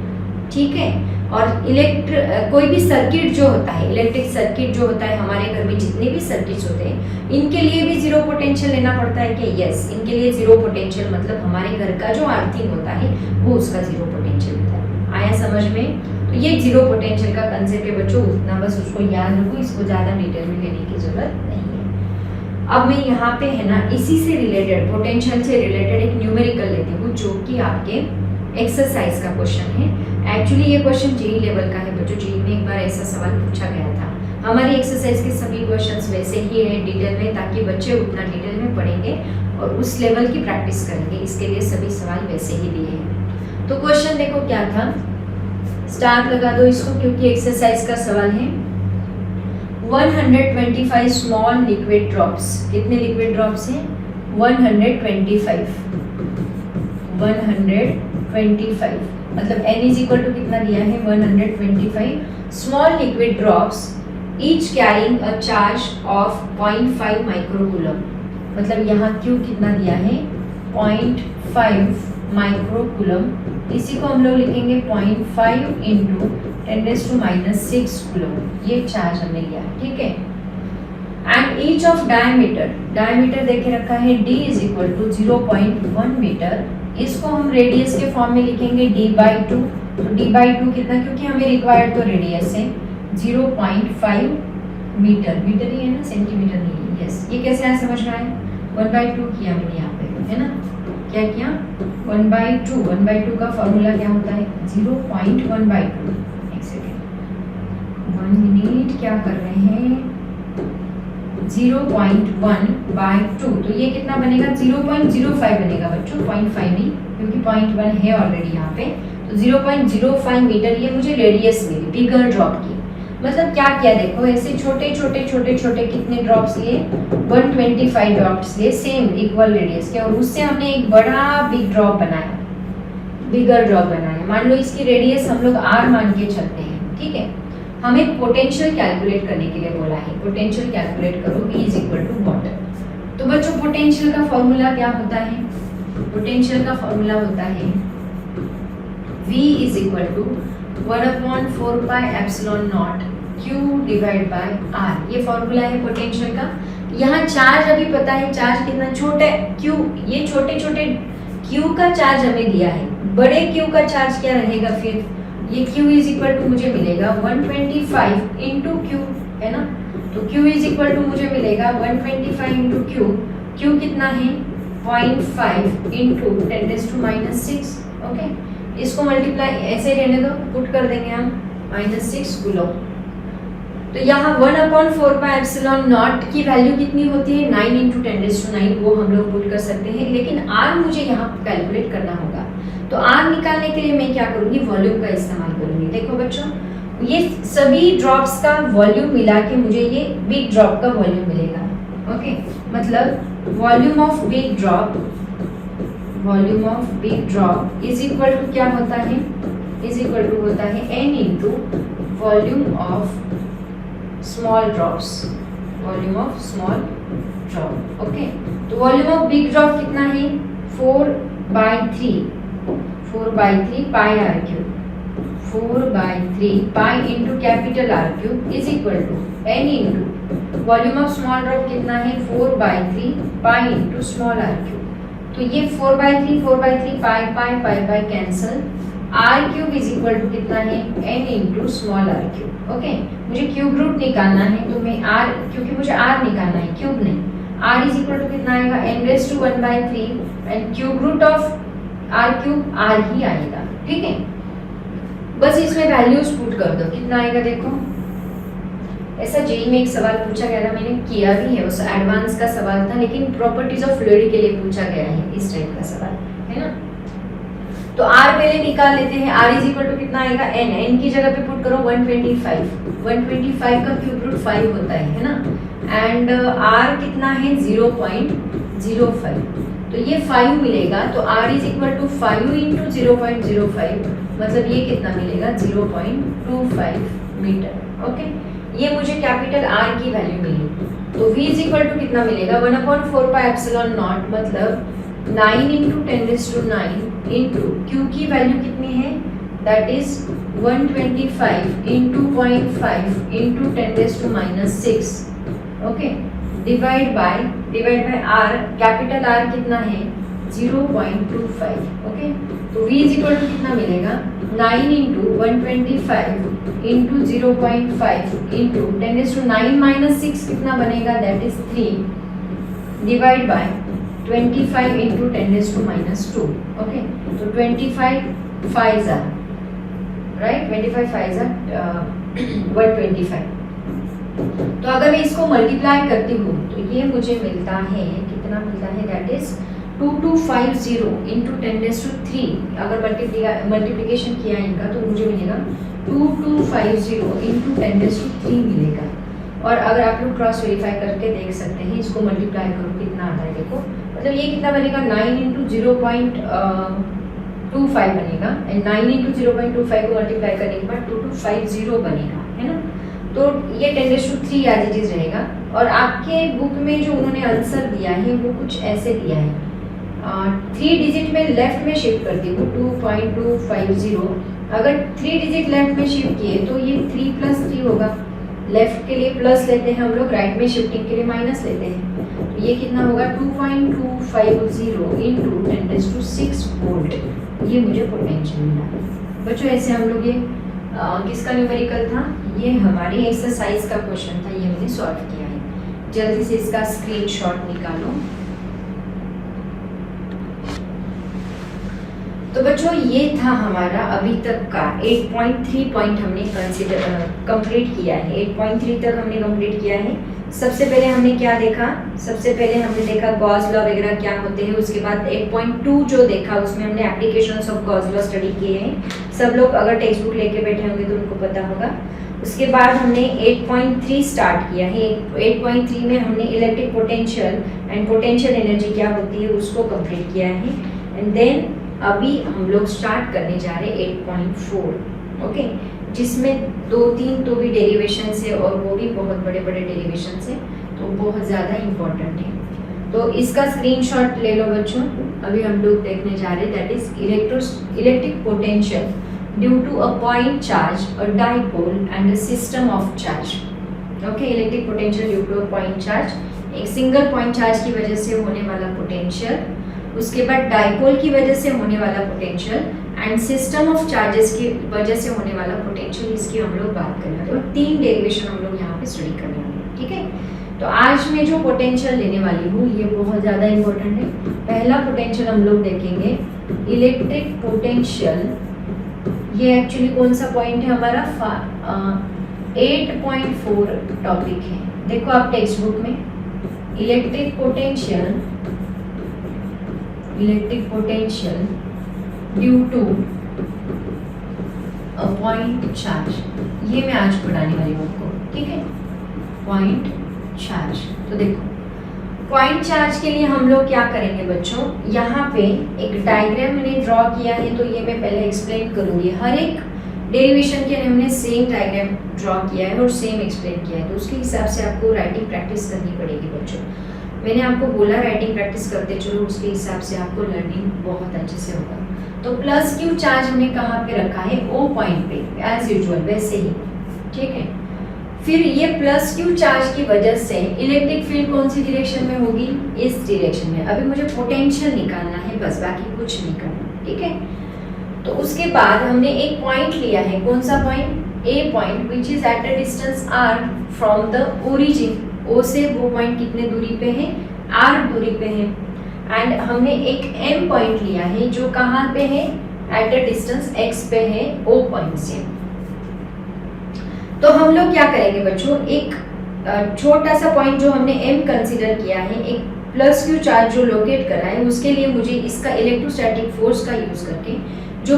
Speaker 1: ठीक है। और कोई भी सर्किट जो होता है, इलेक्ट्रिक सर्किट जो होता है, हमारे घर में जितने भी सर्किट्स होते हैं, इनके लिए भी जीरो पोटेंशियल लेना पड़ता है कि यस, इनके लिए जीरो पोटेंशियल मतलब हमारे घर का जो अर्थिंग होता है वो उसका जीरो पोटेंशियल होता है। आया समझ में? तो ये जीरो पोटेंशियल का कंसेप्ट है बच्चों, उतना बस उसको याद रखो, इसको ज़्यादा डिटेल में लेने की जरूरत नहीं है। अब मैं यहाँ पे है ना इसी से रिलेटेड, पोटेंशियल से रिलेटेड एक न्यूमेरिकल लेती हूँ जो कि आपके एक्सरसाइज का क्वेश्चन है। एक्चुअली ये क्वेश्चन जेई लेवल का है बच्चों, जेई में एक बार ऐसा सवाल पूछा गया था। हमारी एक्सरसाइज के सभी क्वेश्चंस वैसे ही है डिटेल में, ताकि बच्चे उतना डिटेल में पढ़ेंगे और उस लेवल की प्रैक्टिस करेंगे, इसके लिए सभी सवाल वैसे ही दिए हैं। तो क्वेश्चन देखो क्या था, स्टार्ट लगा दो इसको क्योंकि एक्सरसाइज का सवाल है। 125 स्मॉल लिक्विड ड्रॉप्स, कितने लिक्विड ड्रॉप्स हैं? 125 मतलब n इज इक्वल टू कितना दिया है? 125 small liquid drops each carrying a charge of 0.5 microcoulomb. मतलब यहाँ Q कितना दिया है? 0.5 माइक्रोकूलम। इसी को हम लोग लिखेंगे 0.5 इंटू 10⁻⁻⁶ कूलम, ये चार्ज हमने लिया है, ठीक है। एंड ईच ऑफ डायमीटर देखे रखा है d is equal to 0.1 metre. इसको हम रेडियस के फॉर्म में लिखेंगे d/2। तो d/2 कितना, क्योंकि हमें रिक्वायर्ड तो रेडियस है 0.5 मीटर, मीटर ही है ना, सेंटीमीटर नहीं है। यस, ये कैसे आया समझ में आया? 1/2 किया मैंने यहाँ पे, है ना, क्या किया? 1/2 का फॉर्मूला क्या होता है? 0.1/2। एक सेकेंड, 1 मिनट, क्या कर रहे हैं? 0.1/2, तो ये कितना बनेगा? 0.05 बनेगा बच्चों, 0.5 नहीं, क्योंकि 0.1 है ऑलरेडी यहाँ पे। तो 0.05 मीटर ये मुझे रेडियस मिली बिगर ड्रॉप की। मतलब क्या किया देखो, ऐसे छोटे छोटे कितने ड्रॉप्स लिए? 125 ड्रॉप्स लिए, सेम इक्वल रेडियस के, और उससे हमने एक बड़ा बिग ड्रॉप बनाया, बिगर ड्रॉप बनाया। मान लो इसकी रेडियस हम लोग r मान के चलते हैं, ठीक है। हमें पोटेंशियल कैलकुलेट करने के लिए बोला है, पोटेंशियल कैलकुलेट करो V is equal to water. तो बच्चों पोटेंशियल का फॉर्मूला क्या होता है? पोटेंशियल का फॉर्मूला होता है V is equal to 1/4 pi epsilon naught Q divide by R। ये फॉर्मूला है पोटेंशियल का। यहाँ चार्ज अभी पता है, चार्ज कितना छोटा है Q, ये छोटे Q का चार्ज हमें दिया है, बड़े Q का चार्ज क्या रहेगा फिर? ये Q इज इक्वल टू मुझे मिलेगा 125 इंटू Q, है ना। तो Q इज इक्वल टू मुझे मिलेगा 125 इंटू Q। Q कितना है? 0.5 इंटू 10⁻⁻⁶। ओके, इसको मल्टीप्लाई ऐसे रहने दो, पुट कर देंगे हम -6 कूलम। तो यहाँ 1/4 पाई एप्सिलॉन नॉट की वैल्यू कितनी होती है? 9 इंटू 10⁻⁹, वो हम लोग पुट कर सकते हैं, लेकिन R मुझे यहाँ कैलकुलेट करना होगा। तो R निकालने के लिए मैं क्या करूँगी? वॉल्यूम का इस्तेमाल करूँगी। देखो बच्चों, ये सभी ड्रॉप्स का वॉल्यूम मिला के मुझे ये बिग ड्रॉप का वॉल्यूम मिलेगा। ओके, मतलब volume of big drop is equal to क्या होता है? इज इक्वल टू होता है n into volume of small drops, volume of small drop. Okay, तो वॉल्यूम ऑफ बिग ड्रॉप कितना है? 4/3 pi r³ 4/3 pi into capital R³ is equal to n into volume of small drop कितना है? 4/3 pi into small r³। तो ये 4/3 pi cancel, r³ is equal to कितना है? n इंटू स्मॉल r³। ओके, मुझे क्यूब रूट निकालना है, तो मैं r, क्योंकि मुझे r निकालना है, क्यूब नहीं, r इज इक्वल टू कितना आएगा? n⁻⁻⁴ and cube root of r³ r ही आएगा, ठीक है। बस इसमें वैल्यूज पुट कर दो, कितना आएगा देखो। ऐसा जेई में एक सवाल पूछा गया था, मैंने किया भी है, उस एडवांस का सवाल था, लेकिन प्रॉपर्टीज ऑफ फ्लूइड के लिए पूछा गया है, इस टाइप का सवाल है ना। तो r पहले निकाल लेते हैं, r इज इक्वल टू कितना आएगा? n की जगह पे पुट करो 125 का क्यूब रूट 5 होता है ना, एंड r कितना है? 0.05, तो ये 5 मिलेगा। तो r is equal to 5 into 0.05, मतलब ये कितना मिलेगा? 0.25 मीटर। ओके, ये मुझे कैपिटल R की वैल्यू मिली। तो V इज इक्वल टू कितना मिलेगा? 1/4 पाई एप्सिलॉन नॉट, मतलब 9 इंटू 10⁻⁹ इंटू Q की वैल्यू कितनी है? That is 125 into 0.5 into 10⁻⁶, okay, divide by R, capital R कितना है 0.25, ओके। तो v इज इक्वल टू कितना मिलेगा 9 इंटू 125 इंटू 0.5 इंटू 10⁻⁻⁶ कितना बनेगा, that is 3, divide by 25 into 10⁻², okay. तो 25 5s are right, 25 5s are 125। तो अगर मैं इसको मल्टीप्लाई करती हूँ तो ये मुझे मिलता है, कितना मिलता है, दैट इज 2250 इंटू 10⁻³ अगर मल्टीप्लिकेशन किया इनका तो मुझे मिलेगा 2250 इंटू 10⁻³ मिलेगा। और अगर आप लोग क्रॉस वेरीफाई करके देख सकते हैं, इसको मल्टीप्लाई करो कितना आता है, देखो मतलब ये कितना बनेगा 9 इंटू 0.25 बनेगा, एंड 9 इंटू 0.25 को मल्टीप्लाई करने के बाद 2250 बनेगा, है ना। तो ये 10⁻³ एज इट इज रहेगा। और आपके बुक में जो उन्होंने आंसर दिया है वो कुछ ऐसे दिया है, 3 डिजिट में लेफ्ट में शिफ्ट करती हूँ 2.250, अगर 3 डिजिट लेफ्ट में शिफ्ट किए तो ये 3 + 3 होगा, लेफ्ट के लिए प्लस लेते हैं हम लोग, राइट में शिफ्टिंग के लिए माइनस लेते हैं, तो ये कितना होगा 2.250 इंटू 10⁻⁶ वोल्ट, ये मुझे पोटेंशियल मिला। बच्चों ऐसे हम लोग ये किसका न्यूमेरिकल था, ये हमारी एक्सरसाइज का क्वेश्चन था, ये मैंने सॉल्व किया है। जल्दी से इसका स्क्रीनशॉट निकालो। तो बच्चों ये था हमारा अभी तक का 8.3 पॉइंट हमने कंप्लीट किया है, 8.3 तक हमने कंप्लीट किया है। सबसे पहले हमने क्या देखा, सबसे पहले हमने देखा गॉस लॉ वगैरह क्या होते हैं, उसके बाद 8.2 जो देखा उसमें हमने applications of Gauss law study किए हैं। सब लोग अगर टेक्स्ट बुक लेके बैठे होंगे तो उनको पता होगा। उसके बाद हमने 8.3 स्टार्ट किया है। 8.3 में हमने electric potential and potential energy क्या होती है उसको कंप्लीट किया है। एंड देन अभी हम लोग स्टार्ट करने जा रहे हैं 8.4, ओके, जिसमें 2-3 तो भी डेरिवेशन है और वो भी बहुत बड़े बड़े डेरिवेशन है, तो बहुत ज़्यादा इम्पोर्टेंट है। तो इसका स्क्रीनशॉट ले लो बच्चों। अभी हम लोग देखने जा रहे हैं that is electric potential due to a point charge, a dipole and a system of charge, okay. Electric potential due to a point charge, एक सिंगल पॉइंट चार्ज की वजह से होने वाला पोटेंशियल, उसके बाद डाइपोल की वजह से होने वाला potential and system of charges की वजह से होने वाला पोटेंशियल, इसकी हम लोग बात करने वाले हैं। 3 डेरिवेशन हम लोग यहाँ पे स्टडी करने वाले हैं, ठीक है। तो आज मैं जो पोटेंशियल लेने वाली हूँ ये बहुत ज़्यादा इम्पोर्टेंट है। पहला पोटेंशियल हम लोग देखेंगे इलेक्ट्रिक पोटेंशियल, ये एक्चुअली कौन सा पॉइंट है हमारा 8.4 टॉपिक है। देखो आप टेक्स्ट बुक में electric potential due to a point charge, ये मैं आज पढ़ाने वाली हूँ आपको, ठीक है। पॉइंट चार्ज, तो देखो पॉइंट चार्ज के लिए हम लोग क्या करेंगे बच्चों, यहाँ पे एक डायग्राम मैंने ड्रॉ किया है, तो ये मैं पहले एक्सप्लेन करूँगी। हर एक डेरिवेशन के लिए हमने सेम डायग्राम ड्रॉ किया है और सेम एक्सप्लेन किया है, तो उसके हिसाब से आपको राइटिंग प्रैक्टिस करनी पड़ेगी बच्चों। मैंने आपको बोला राइटिंग प्रैक्टिस करते चलो, उसके हिसाब से आपको लर्निंग बहुत अच्छे से होगा। तो प्लस क्यू चार्ज हमने कहाँ पे रखा है, ओ पॉइंट पे एज यूजुअल वैसे ही, ठीक है। फिर ये प्लस क्यू चार्ज की वजह से इलेक्ट्रिक फील्ड कौन सी डायरेक्शन में होगी, इस डायरेक्शन में। अभी मुझे पोटेंशियल निकालना है बस, बाकी कुछ नहीं करना, ठीक है। तो उसके बाद हमने एक पॉइंट लिया है, कौन सा point, a point which is at a distance r from the origin. O से वो पॉइंट कितने दूरी पे है, आर दूरी पे है। एंड हमने एक एम पॉइंट लिया है जो कहाँ पे है, एट अ डिस्टेंस एक्स पे है ओ पॉइंट से। तो हम लोग क्या करेंगे बच्चों, एक छोटा सा पॉइंट जो हमने एम कंसीडर किया है, एक प्लस क्यू चार्ज जो लोकेट करा है, उसके लिए मुझे इसका इलेक्ट्रोस्टैटिक फोर्स का यूज करके जो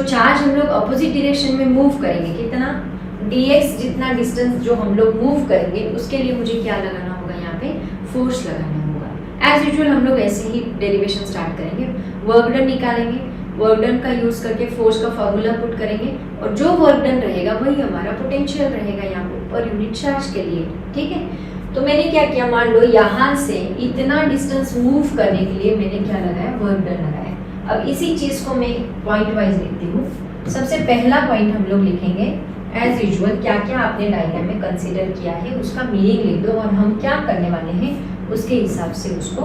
Speaker 1: चार्ज हम लोग अपोजिट डायरेक्शन में मूव करेंगे, कितना dx जितना डिस्टेंस जो हम लोग मूव करेंगे, उसके लिए मुझे क्या लगाना होगा, यहाँ पे फोर्स लगाना होगा। एज यूजुअल हम लोग ऐसे ही डेरिवेशन स्टार्ट करेंगे, वर्क डन निकालेंगे, वर्क डन का यूज करके फोर्स का फॉर्मूला पुट करेंगे, और जो वर्क डन रहेगा वही हमारा पोटेंशियल रहेगा यहाँ पे पर यूनिट चार्ज के लिए, ठीक है। तो मैंने क्या किया, मान लो यहाँ से इतना डिस्टेंस मूव करने के लिए मैंने क्या लगाया, वर्क डन लगाया। अब इसी चीज को मैं पॉइंट वाइज लिखती हूँ। सबसे पहला पॉइंट हम लोग लिखेंगे एज यूजुअल, क्या क्या आपने डायग्राम में कंसीडर किया है उसका मीनिंग लिख दो और हम क्या करने वाले हैं उसके हिसाब से उसको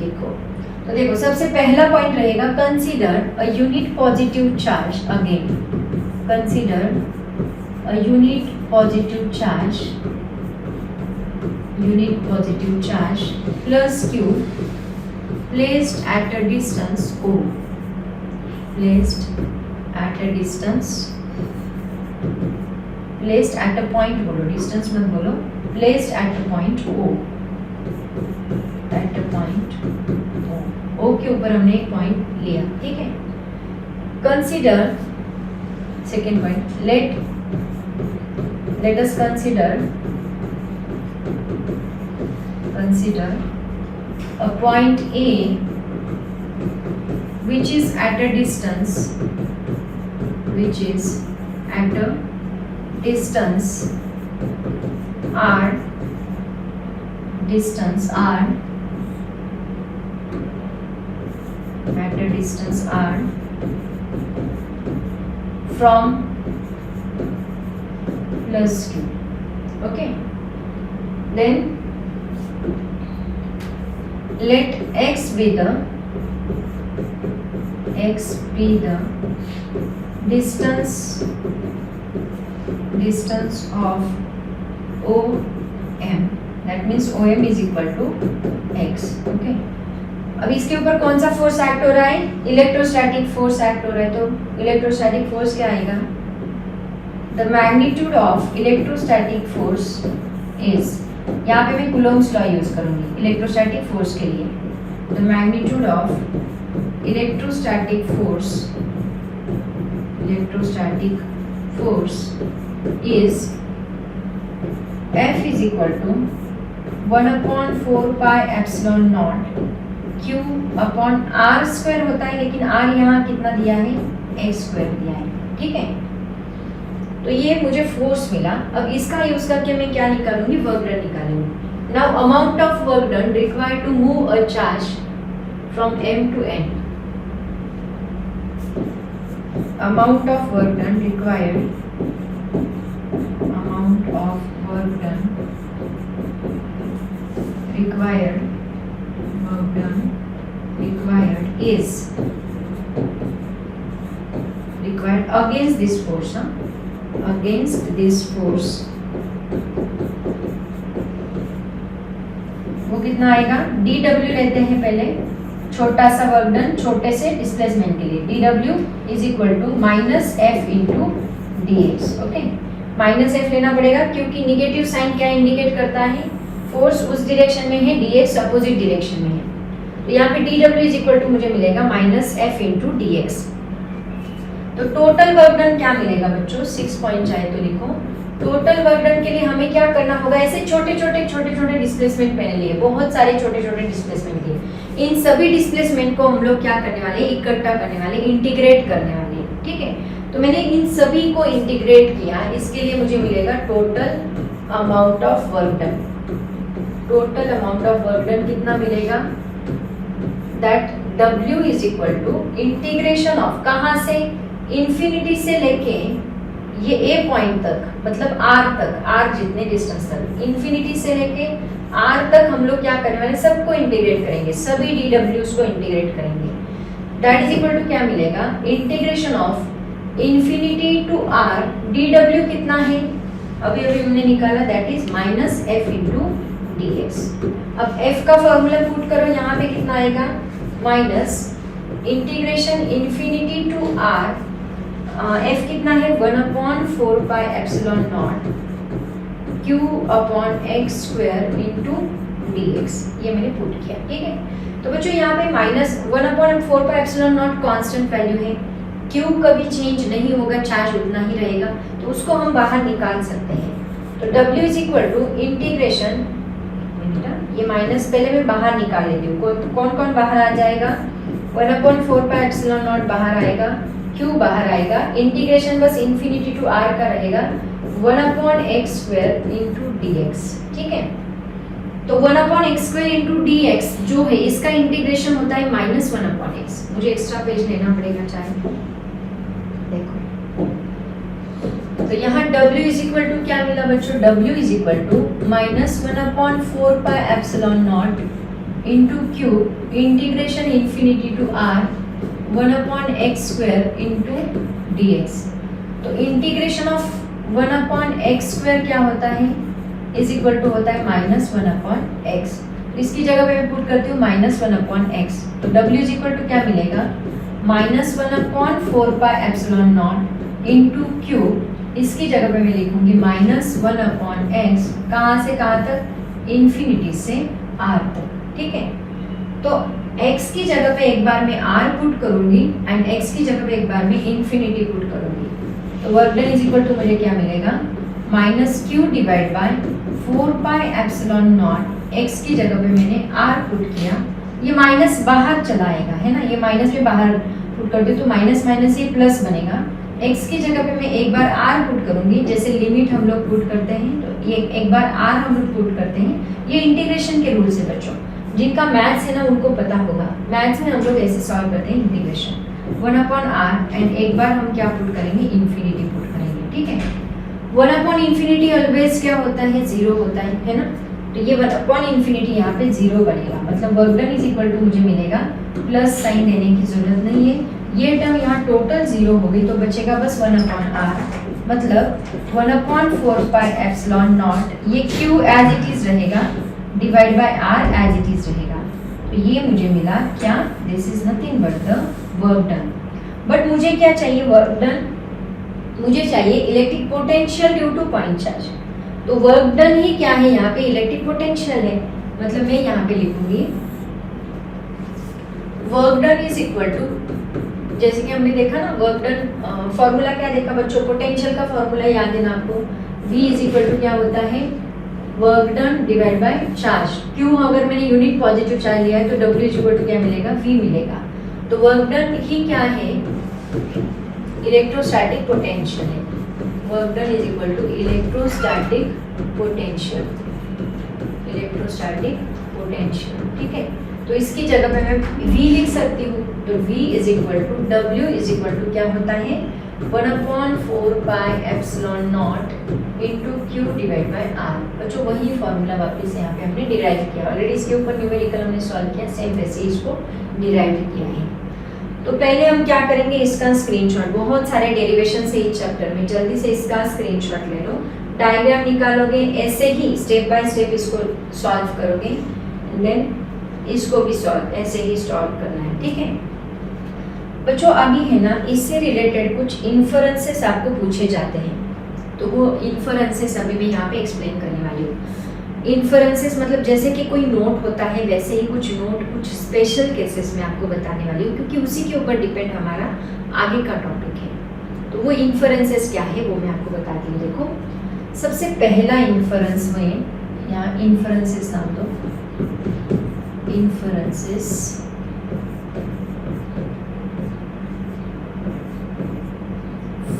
Speaker 1: लिखो। तो देखो सबसे पहला पॉइंट रहेगा consider a unit positive charge again, consider a unit positive charge plus q placed at a distance o, placed at a point बोलो, डिस्टेंस मत बोलो, placed at a point o, at a point o के ऊपर हमने एक point लिया, ठीक है। Consider second point, let us consider a point A which is at a distance r from plus q, okay। Then let x be the distance of OM, that means OM is equal to x, okay। अब इसके ऊपर कौन सा force act हो रहा है? Electrostatic force act हो रहा है। तो इलेक्ट्रोस्टैटिक फोर्स क्या आएगा? The magnitude of electrostatic force is, यहाँ पे मैं कूलोम्स लॉ यूज करूंगी इलेक्ट्रोस्टैटिक फोर्स के लिए। The magnitude of electrostatic force is F is equal to 1/4 pi epsilon naught Q upon R square होता है, लेकिन R यहाँ कितना दिया है? x स्क्वायर दिया है, ठीक है। तो ये मुझे फोर्स मिला। अब इसका यूज करके मैं क्या निकालूंगी? वर्क डन निकालूंगी। Now amount of work done required to move a charge from M to N, amount of work done required is required against this force, against this force, वो कितना आएगा? dw लेते हैं पहले, छोटा सा वर्क डन छोटे से डिस्प्लेसमेंट के लिए। dw is equal to minus F into dx, okay. Minus F लेना पड़ेगा क्योंकि निगेटिव साइन क्या इंडिकेट करता है? फोर्स उस डायरेक्शन में है, dx अपोजिट डायरेक्शन में है। तो यहाँ पे dw इज इक्वल टू मुझे मिलेगा माइनस एफ इंटू dx। तो टोटल वर्क डन क्या मिलेगा बच्चों? 6 पॉइंट चाहे तो लिखो। टोटल वर्क डन के लिए हमें क्या करना होगा? ऐसे छोटे छोटे डिस्प्लेसमेंट मैंने लिए, बहुत सारे छोटे छोटे डिस्प्लेसमेंट लिए। इन सभी डिस्प्लेसमेंट को हम लोग क्या करने वाले? इकट्ठा करने वाले, इंटीग्रेट करने वाले, ठीक है। तो मैंने इन सभी को इंटीग्रेट किया, इसके लिए मुझे मिलेगा total amount of work done. Total amount of work done कितना मिलेगा? That W is equal to integration of, कहाँ से? इन्फिनिटी से लेके ये A पॉइंट तक, मतलब R तक, R जितने डिस्टेंस तक, इन्फिनिटी से लेके R तक हम लोग क्या करने वाले? सबको इंटीग्रेट करेंगे, सभी DWs को इंटीग्रेट करेंगे। दैट इज इक्वल टू क्या मिलेगा? Integration of infinity to R, DW कितना है? अभी हमने निकाला, that is minus F into dx। अब f का फॉर्मूला पुट करो, यहाँ पे कितना आएगा? Minus integration infinity to r, f कितना है? 1/4 pi epsilon naught q upon x square into dx, ये मैंने पुट किया, ठीक है। तो बच्चों यहाँ पे minus 1/4 pi epsilon not constant value है, q कभी चेंज नहीं होगा, चार्ज उतना ही रहेगा, तो उसको हम बाहर निकाल सकते हैं। तो w is equal to integration, ये माइनस पहले मैं बाहर निकाल लेती हूँ। कौन कौन बाहर आ जाएगा? 1/4 पाई एप्सिलॉन नॉट बाहर आएगा, q बाहर आएगा, इंटीग्रेशन बस इन्फिनिटी टू r का रहेगा, 1/x स्क्वायर इंटू dx, ठीक है। तो 1/x स्क्वायर इंटू dx जो है, इसका इंटीग्रेशन होता है -1/x। मुझे एक्स्ट्रा पेज लेना पड़ेगा, चाहे देखो यहाँ W इज इक्वल टू क्या मिला बच्चों, W is equal to -1/4πε0 into Q integration infinity to R 1/x² into dx। तो इंटीग्रेशन ऑफ 1/x² क्या होता है, इज इक्वल टू होता है -1/x। इसकी जगह पे मैं पुट करती हूँ -1/x, तो W इज इक्वल टू क्या मिलेगा, -1/4πε0 इंटू क्यू, इसकी जगह पे मैं लिखूंगी -1/x, कहाँ से कहाँ तक, इन्फिनिटी से R तक, ठीक है। तो x की जगह पे एक बार मैं R पुट करूंगी एंड x की जगह पे एक बार मैं इन्फिनिटी पुट करूंगी, तो work done is equal to मुझे क्या मिलेगा, -q डिवाइड बाय 4πε0, x की जगह पे मैंने R पुट किया, ये माइनस बाहर चलाएगा है ना, ये माइनस में बाहर पुट कर दूँ तो माइनस माइनस ये प्लस बनेगा। x की जगह पे मैं एक बार r पुट करूंगी, जैसे लिमिट हम लोग पुट करते हैं तो ये एक बार r हम लोग पुट करते हैं, ये इंटीग्रेशन के रूल से बच्चों, जिनका मैथ्स है ना उनको पता होगा, मैथ्स में हम लोग ऐसे सॉल्व करते हैं इंटीग्रेशन 1/r एंड एक बार हम क्या पुट करेंगे, इन्फिनिटी पुट करेंगे, ठीक है। 1/∞ ऑलवेज क्या होता है, 0 होता है ना, तो ये 1/∞ यहाँ पे 0 बनेगा, मतलब work done is equal to मुझे मिलेगा, प्लस साइन देने की जरूरत नहीं है, ये टर्म यहाँ टोटल 0 होगी तो बचेगा बस 1/r, मतलब 1/4πε0, ये q एज इट इज रहेगा divide by r as it is रहेगा, तो ये मुझे मिला क्या, this is nothing but the work done. But मुझे क्या चाहिए, वर्क डन मुझे चाहिए electric potential due to point charge, तो वर्क डन ही क्या है यहाँ पे, इलेक्ट्रिक पोटेंशियल है, मतलब मैं यहाँ पे लिखूंगी work done is equal to, जैसे कि हमने देखा ना वर्क डन फॉर्मूला क्या देखा बच्चों, पोटेंशियल का फॉर्मूला याद है ना आपको, V इज इक्वल टू क्या होता है, work done divide by charge, क्यों अगर मैंने यूनिट पॉजिटिव चार्ज लिया है तो W इज इक्वल टू क्या मिलेगा, V मिलेगा, तो वर्क डन ही क्या है, इलेक्ट्रोस्टैटिक पोटेंशियल है, work done is equal to electrostatic potential, electrostatic potential, ठीक है। तो इसकी जगह पे मैं V लिख सकती हूँ, तो V is equal to W is equal to क्या होता है, 1/4πε0 into Q divide by R। बच्चों वही फॉर्मूला वापस यहाँ पे हमने डिराइव किया, ऑलरेडी इसके ऊपर न्यूमेरिकल हमने सॉल्व किया, सेम वैसे इसको डिराइव किया है। तो पहले हम क्या करेंगे, इसका स्क्रीनशॉट, बहुत सारे डेरिवेशन है इस चैप्टर में, जल्दी से इसका स्क्रीनशॉट ले लो, डायग्राम निकालोगे, ऐसे ही स्टेप बाय स्टेप इसको सॉल्व करोगे एंड देन इसको भी सॉल्व ऐसे ही सॉल्व करना है, ठीक है बच्चों। अभी है ना इससे रिलेटेड कुछ इन्फरेंसेस आपको पूछे जाते हैं, तो वो इन्फरेंसेस अभी मैं यहाँ पे एक्सप्लेन करने वाली हूँ। इन्फरेंसेस मतलब जैसे कि कोई नोट होता है वैसे ही कुछ नोट कुछ स्पेशल केसेस में आपको बताने वाली हूँ, क्योंकि उसी के ऊपर डिपेंड हमारा आगे का टॉपिक है। तो वो इन्फरेंसेस क्या है वो मैं आपको बताती हूँ। देखो सबसे पहला इन्फरेंस में यहाँ इन्फरेंसेस नाम दो, इन्फरेंसेस,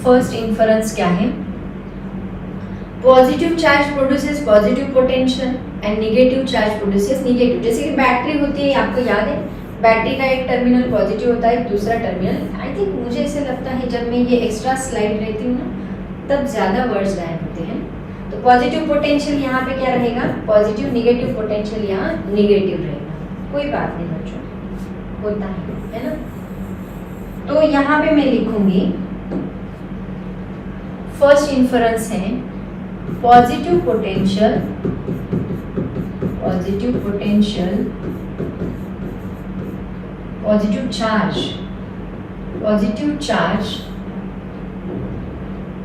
Speaker 1: फर्स्ट इन्फरेंस क्या है, positive charge produces positive potential and negative charge produces negative. जैसे कि बैटरी होती है, आपको याद है बैटरी का एक टर्मिनल पॉजिटिव होता है, दूसरा टर्मिनल, आई थिंक मुझे ऐसे लगता है जब मैं ये एक्स्ट्रा स्लाइड रहती हूँ ना तब ज़्यादा वर्ड्स गायब होते हैं। तो पॉजिटिव पोटेंशियल यहाँ पे क्या रहेगा, पॉजिटिव, नेगेटिव पोटेंशियल यहाँ नेगेटिव रहेगा, कोई बात नहीं बच्चों, होता है ना। तो यहाँ पे मैं लिखूंगी फर्स्ट इन्फरेंस है positive potential, positive potential, positive charge, positive charge,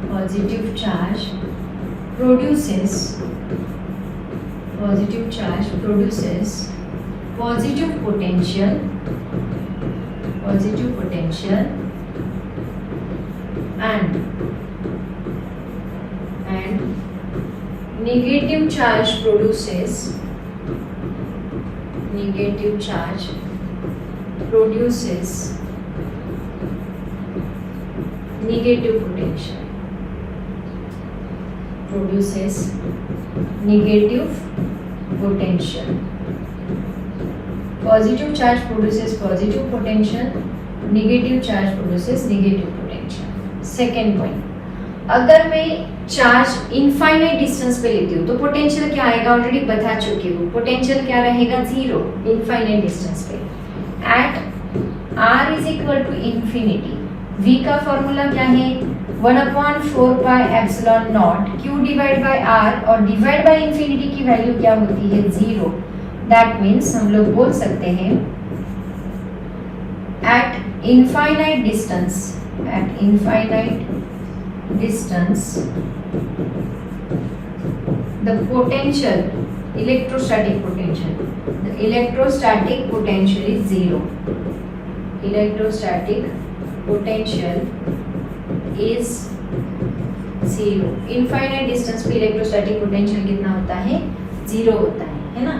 Speaker 1: positive charge produces, positive charge produces positive potential, positive potential and negative charge produces, negative charge produces negative potential, produces negative potential. Positive charge produces positive potential, negative charge produces negative potential. Second point, अगर मैं charge infinite distance पे लेती हूँ तो potential क्या आएगा, already बता चुकी हूँ। पोटेंशियल क्या रहेगा, 0 इनफाइनाइट डिस्टेंस पे। At r is equal to infinity, v का फॉर्मूला क्या है, 1/4 pi epsilon naught q divide by r, और डिवाइड बाय इंफिनिटी की वैल्यू क्या होती है, 0। दैट मीन्स हम लोग बोल सकते हैं eight infinite distance the potential, electrostatic potential is 0. Electrostatic potential is 0. Infinite distance पे electrostatic potential कितना होता है, 0 होता है ना।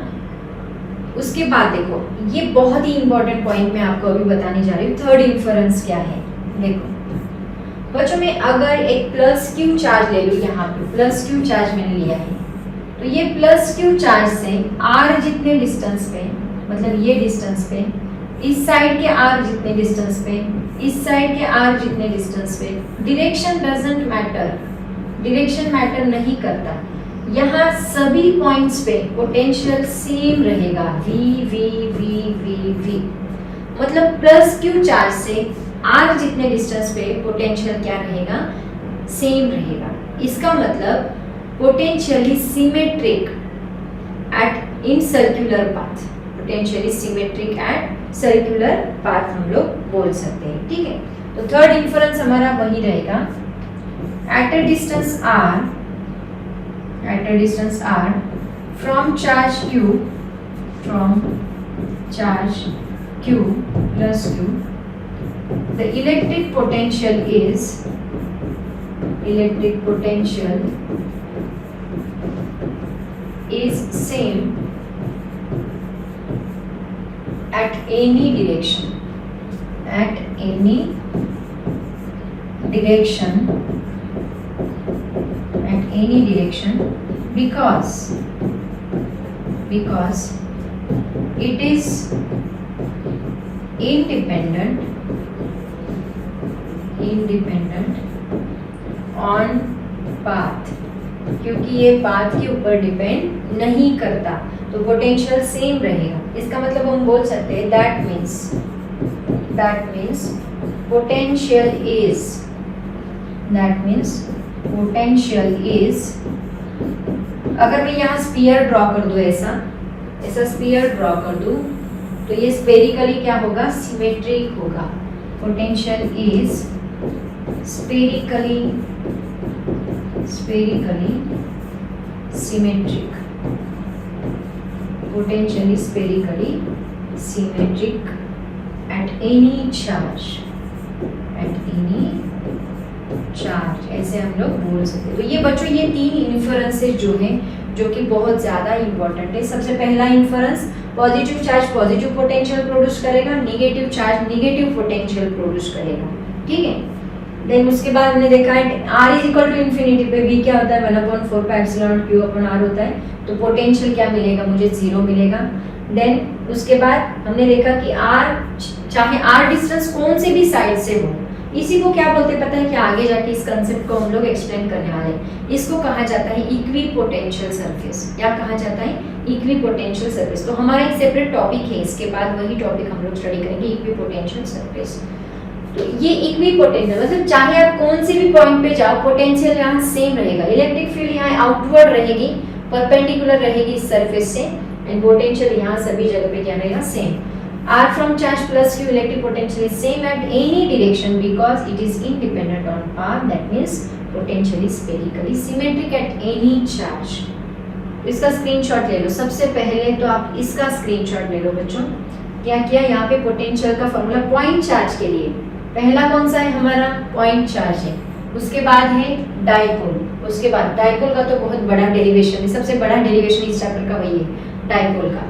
Speaker 1: उसके बाद देखो, ये बहुत ही इंपॉर्टेंट पॉइंट मैं आपको अभी बताने जा रही हूँ। थर्ड इन्फरेंस क्या है, देखो बच्चों में अगर एक प्लस क्यू चार्ज ले लूँ, यहाँ पे प्लस क्यू चार्ज मैंने लिया है, तो ये प्लस क्यू चार्ज से r जितने डिस्टेंस पे, मतलब ये डिस्टेंस पे, इस साइड के r जितने डिस्टेंस पे, इस साइड के r जितने डिस्टेंस पे, direction doesn't matter, direction matter नहीं करता, यहाँ सभी पॉइंट्स पे पोटेंशियल सेम रहेगा, v v v v v। मतलब प्लस क्यू चार्ज से r जितने डिस्टेंस पे पोटेंशियल क्या रहेगा, सेम रहेगा। इसका मतलब potentially symmetric at in circular path, potentially symmetric at circular path हम लोग बोल सकते हैं, ठीक है। तो थर्ड इन्फरेंस हमारा वही रहेगा, at a distance r from charge q plus q, the electric potential is same at any direction, because it is independent on path, क्योंकि ये पाथ के ऊपर डिपेंड नहीं करता, तो पोटेंशियल सेम रहेगा। इसका मतलब हम बोल सकते हैं दैट मीन्स पोटेंशियल इज, अगर मैं यहाँ स्फीयर ड्रॉ कर दूँ, ऐसा स्फीयर ड्रॉ कर दूँ, तो ये स्फेरिकली क्या होगा, सिमेट्रिक होगा। Potential is spherically symmetric, potentially spherically symmetric at any charge, ऐसे हम लोग बोल सकते हैं। तो ये बच्चों, ये तीन इन्फरेंसेस जो हैं, जो कि बहुत ज़्यादा इंपॉर्टेंट है। सबसे पहला inference, positive charge positive potential produce करेगा, negative charge negative potential produce करेगा, ठीक है। देन उसके बाद हमने देखा है r is equal to infinity पे v क्या होता है, 1/4 pi epsilon q upon r होता है, तो पोटेंशियल क्या मिलेगा, मुझे 0 मिलेगा। देन उसके बाद हमने देखा कि r, चाहे r डिस्टेंस कौन से भी साइड से हो, इसी को क्या बोलते हैं पता है, कि आगे जाके इस कंसेप्ट को हम लोग एक्सप्लेन करने वाले हैं। इसको कहा जाता है इक्वी पोटेंशियल सरफेस। क्या कहा जाता है, इक्वी पोटेंशियल सरफेस। तो हमारा एक सेपरेट टॉपिक है, इसके बाद वही टॉपिक हम लोग स्टडी करेंगे, इक्वी पोटेंशियल सरफेस। तो ये इक्वी पोटेंशियल मतलब चाहे आप कौन से भी पॉइंट पे जाओ, पोटेंशियल यहाँ सेम रहेगा। इलेक्ट्रिक फील्ड यहाँ आउटवर्ड रहेगी, परपेंडिकुलर रहेगी इस सरफेस से, एंड पोटेंशियल यहाँ सभी जगह पे क्या रहेगा, same. R from charge plus Q electric potential is same at any direction because it is independent on path. That means potential is spherically symmetric at any charge. इसका screenshot ले लो। सबसे पहले तो आप इसका स्क्रीनशॉट ले लो बच्चों। क्या किया यहाँ पे, पोटेंशियल का फॉर्मूला पॉइंट चार्ज के लिए पहला कौन सा है हमारा, पॉइंट चार्ज है। उसके बाद है डाइपोल, उसके बाद डाइपोल का तो बहुत बड़ा डेरिवेशन है, सबसे बड़ा डेरिवेशन इस चैप्टर का वही है डाइपोल का।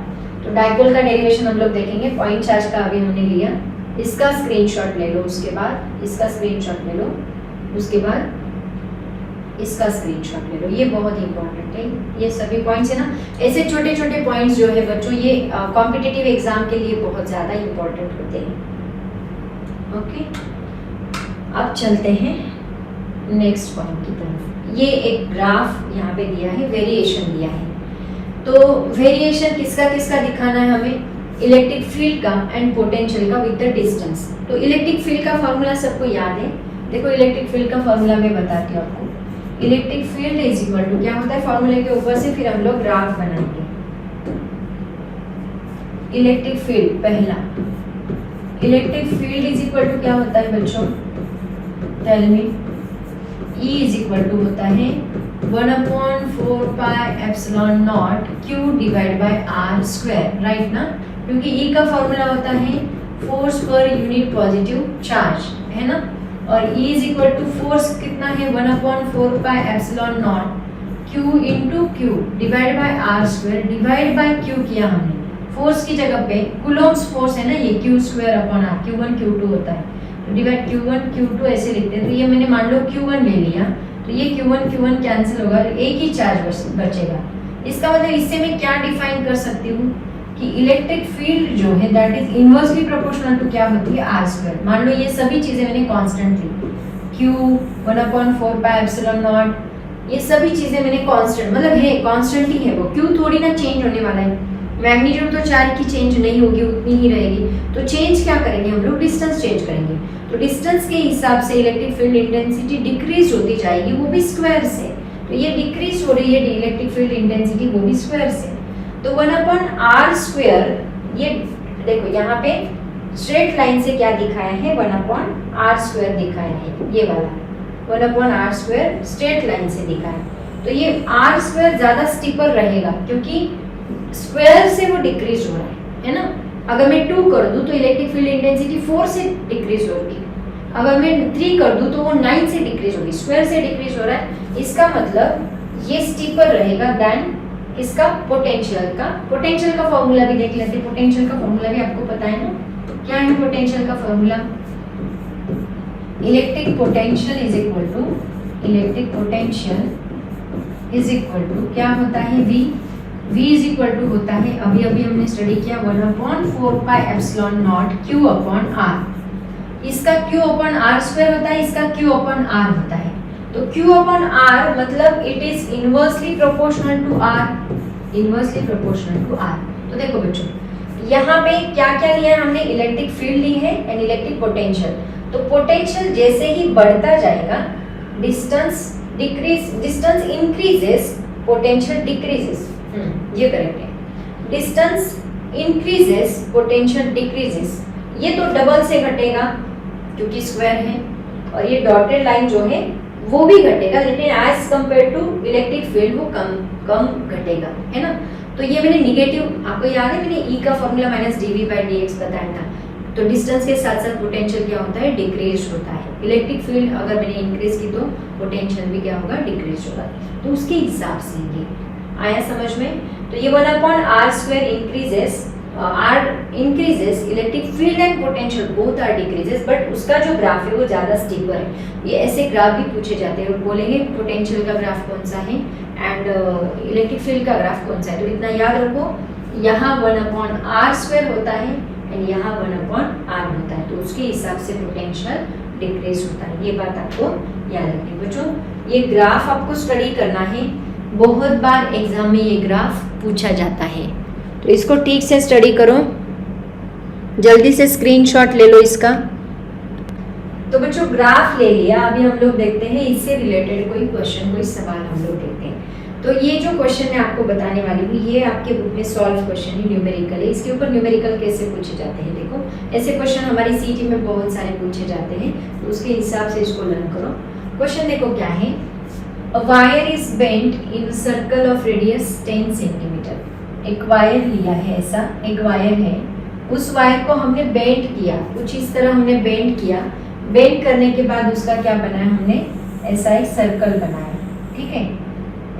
Speaker 1: तो डाइपोल का डेरिवेशन हम लोग देखेंगे, पॉइंट चार्ज का अभी हमने लिया। इसका स्क्रीनशॉट ले लो, उसके बाद इसका स्क्रीनशॉट ले लो, उसके बाद इसका स्क्रीनशॉट ले लो। ये बहुत इंपॉर्टेंट है, ये सभी पॉइंट्स है ना, ऐसे छोटे छोटे पॉइंट्स जो है बच्चों, ये कॉम्पिटिटिव एग्जाम के लिए बहुत ज़्यादा इंपॉर्टेंट होते हैं। ओके, अब चलते हैं नेक्स्ट पॉइंट की तरफ। ये एक ग्राफ यहाँ पे दिया है, वेरिएशन दिया है। तो वेरिएशन किसका किसका दिखाना है हमें? इलेक्ट्रिक फील्ड का एंड पोटेंशियल का विद द डिस्टेंस। तो इलेक्ट्रिक फील्ड का फॉर्मूला सबको याद है? देखो इलेक्ट्रिक फील्ड का फॉर्मूला मैं बताती हूँ आपको। Electric field is equal to क्या होता है, फॉर्मूले के ऊपर से फिर हम लोग ग्राफ बनाएंगे। इलेक्ट्रिक फील्ड, पहला electric field is equal to क्या होता है बच्चों? Tell me. E is equal to होता है 1/4 pi epsilon naught Q divide by R square, right ना? क्योंकि E का फॉर्मूला होता है फोर्स पर यूनिट पॉजिटिव चार्ज, है ना? और E is equal to force कितना है? 1/4 pi epsilon naught Q into Q divide by R square, divide by Q किया हमने। फोर्स की जगह पे कुलोम्ब्स फोर्स है ना, ये Q square upon R, Q1 Q2 होता है, तो डिवाइड Q1 Q2 ऐसे लिखते हैं। तो ये मैंने मान लो Q1 ले लिया, तो ये Q1 कैंसिल होगा, एक ही चार्ज बचेगा। इसका मतलब इससे मैं क्या डिफाइन कर सकती हूँ कि इलेक्ट्रिक फील्ड जो है that is inversely proportional to क्या होती है? R square. मान लो ये सभी चीजें मैंने कांस्टेंट ली, Q 1/4 पाई एप्सिलॉन नॉट, ये सभी चीजें मैंने कांस्टेंट, मतलब है कांस्टेंट ही है वो, Q थोड़ी ना चेंज होने वाला है, मैग्नीट्यूड तो चार्ज की चेंज नहीं होगी, उतनी ही रहेगी। तो चेंज क्या करेंगे हम लोग? डिस्टेंस चेंज करेंगे। तो डिस्टेंस के हिसाब से इलेक्ट्रिक फील्ड इंटेंसिटी डिक्रीज होती जाएगी, वो भी स्क्वायर से। तो ये डिक्रीज हो रही है इलेक्ट्रिक फील्ड इंटेंसिटी, वो भी स्क्वायर से। तो 1/r स्क्वायर, ये देखो यहाँ पे स्ट्रेट लाइन से क्या दिखाया है? 1/r स्क्वायर दिखाया है, ये वाला 1/r स्क्वायर स्ट्रेट लाइन से दिखाया। तो ये r स्क्वायर ज्यादा स्टीपर रहेगा क्योंकि स्क्वायर से वो डिक्रीज हो रहा है ना? अगर मैं 2 कर दूं तो इलेक्ट्रिक फील्ड इंटेंसिटी 4 से डिक्रीज होगी, अगर मैं 3 कर दूं तो वो 9 से डिक्रीज होगी, स्क्वायर से डिक्रीज हो रहा है। इसका मतलब ये स्टीपर रहेगा देन इसका पोटेंशियल का। पोटेंशियल का फॉर्मूला भी देख लेते हैं। पोटेंशियल का फॉर्मूला भी आपको पता है ना, क्या है पोटेंशियल का formula? Electric potential is equal to, electric potential is equal to क्या होता है? V इज इक्वल टू होता है, अभी अभी हमने स्टडी किया 1/4 pi epsilon naught Q upon R। इसका Q अपॉन R स्क्वायर होता है, इसका Q अपॉन R होता है। तो Q अपॉन R मतलब it is inversely proportional to R, inversely proportional to R। तो देखो बच्चों यहाँ पे क्या क्या लिया है हमने? इलेक्ट्रिक फील्ड ली है एंड इलेक्ट्रिक पोटेंशियल। तो पोटेंशियल जैसे ही बढ़ता जाएगा, distance decrease, distance increases, potential decreases, ये करेक्ट है। डिस्टेंस इंक्रीजेस, पोटेंशियल डिक्रीजेस, ये तो डबल से घटेगा क्योंकि स्क्वायर है, और ये डॉटेड लाइन जो है वो भी घटेगा, लेकिन as compare to electric field वो कम घटेगा, है ना? तो ये मैंने निगेटिव, आपको याद है मैंने E का फॉर्मूला -dV/dx बताया था। तो डिस्टेंस के साथ साथ पोटेंशियल क्या होता है? डिक्रीज होता है। इलेक्ट्रिक फील्ड अगर मैंने इंक्रीज की तो पोटेंशियल भी क्या होगा? डिक्रीज होगा। तो उसके हिसाब से ये आया समझ में? तो ये 1/r square increases, r increases, electric field and potential both are decreases, but उसका जो ग्राफ है वो ज्यादा स्टीपर है। ये ऐसे ग्राफ भी पूछे जाते हैं, बोलेंगे पोटेंशियल का ग्राफ कौन सा है एंड इलेक्ट्रिक फील्ड का ग्राफ कौन सा है। तो इतना याद रखो, यहाँ 1/r स्क्वायर होता है एंड यहाँ 1/r होता है, तो उसके हिसाब से पोटेंशियल डिक्रीज होता है। ये बात आपको याद रखनी बच्चों। ये ग्राफ आपको स्टडी करना है, बहुत बार एग्जाम में ये ग्राफ पूछा जाता है, तो इसको ठीक से स्टडी करो। जल्दी से स्क्रीनशॉट ले लो इसका। तो बच्चों ग्राफ ले लिया, अभी हम लोग देखते हैं इससे रिलेटेड कोई क्वेश्चन, कोई सवाल हम लोग देखते हैं। तो ये जो क्वेश्चन मैं आपको बताने वाली हूँ, ये आपके बुक में सॉल्व क्वेश्चन है, न्यूमेरिकल है। इसके ऊपर न्यूमेरिकल कैसे पूछे जाते हैं, देखो ऐसे क्वेश्चन हमारी सीटी में बहुत सारे पूछे जाते हैं, तो उसके हिसाब से इसको लर्न करो। क्वेश्चन देखो क्या है, A wire is bent in a circle of radius 10 cm। एक वायर लिया है, ऐसा एक वायर है, उस वायर को हमने बेंड किया, कुछ इस तरह हमने बेंड किया। बेंड करने के बाद उसका क्या बनाया हमने? ऐसा एक सर्कल बनाया, ठीक है,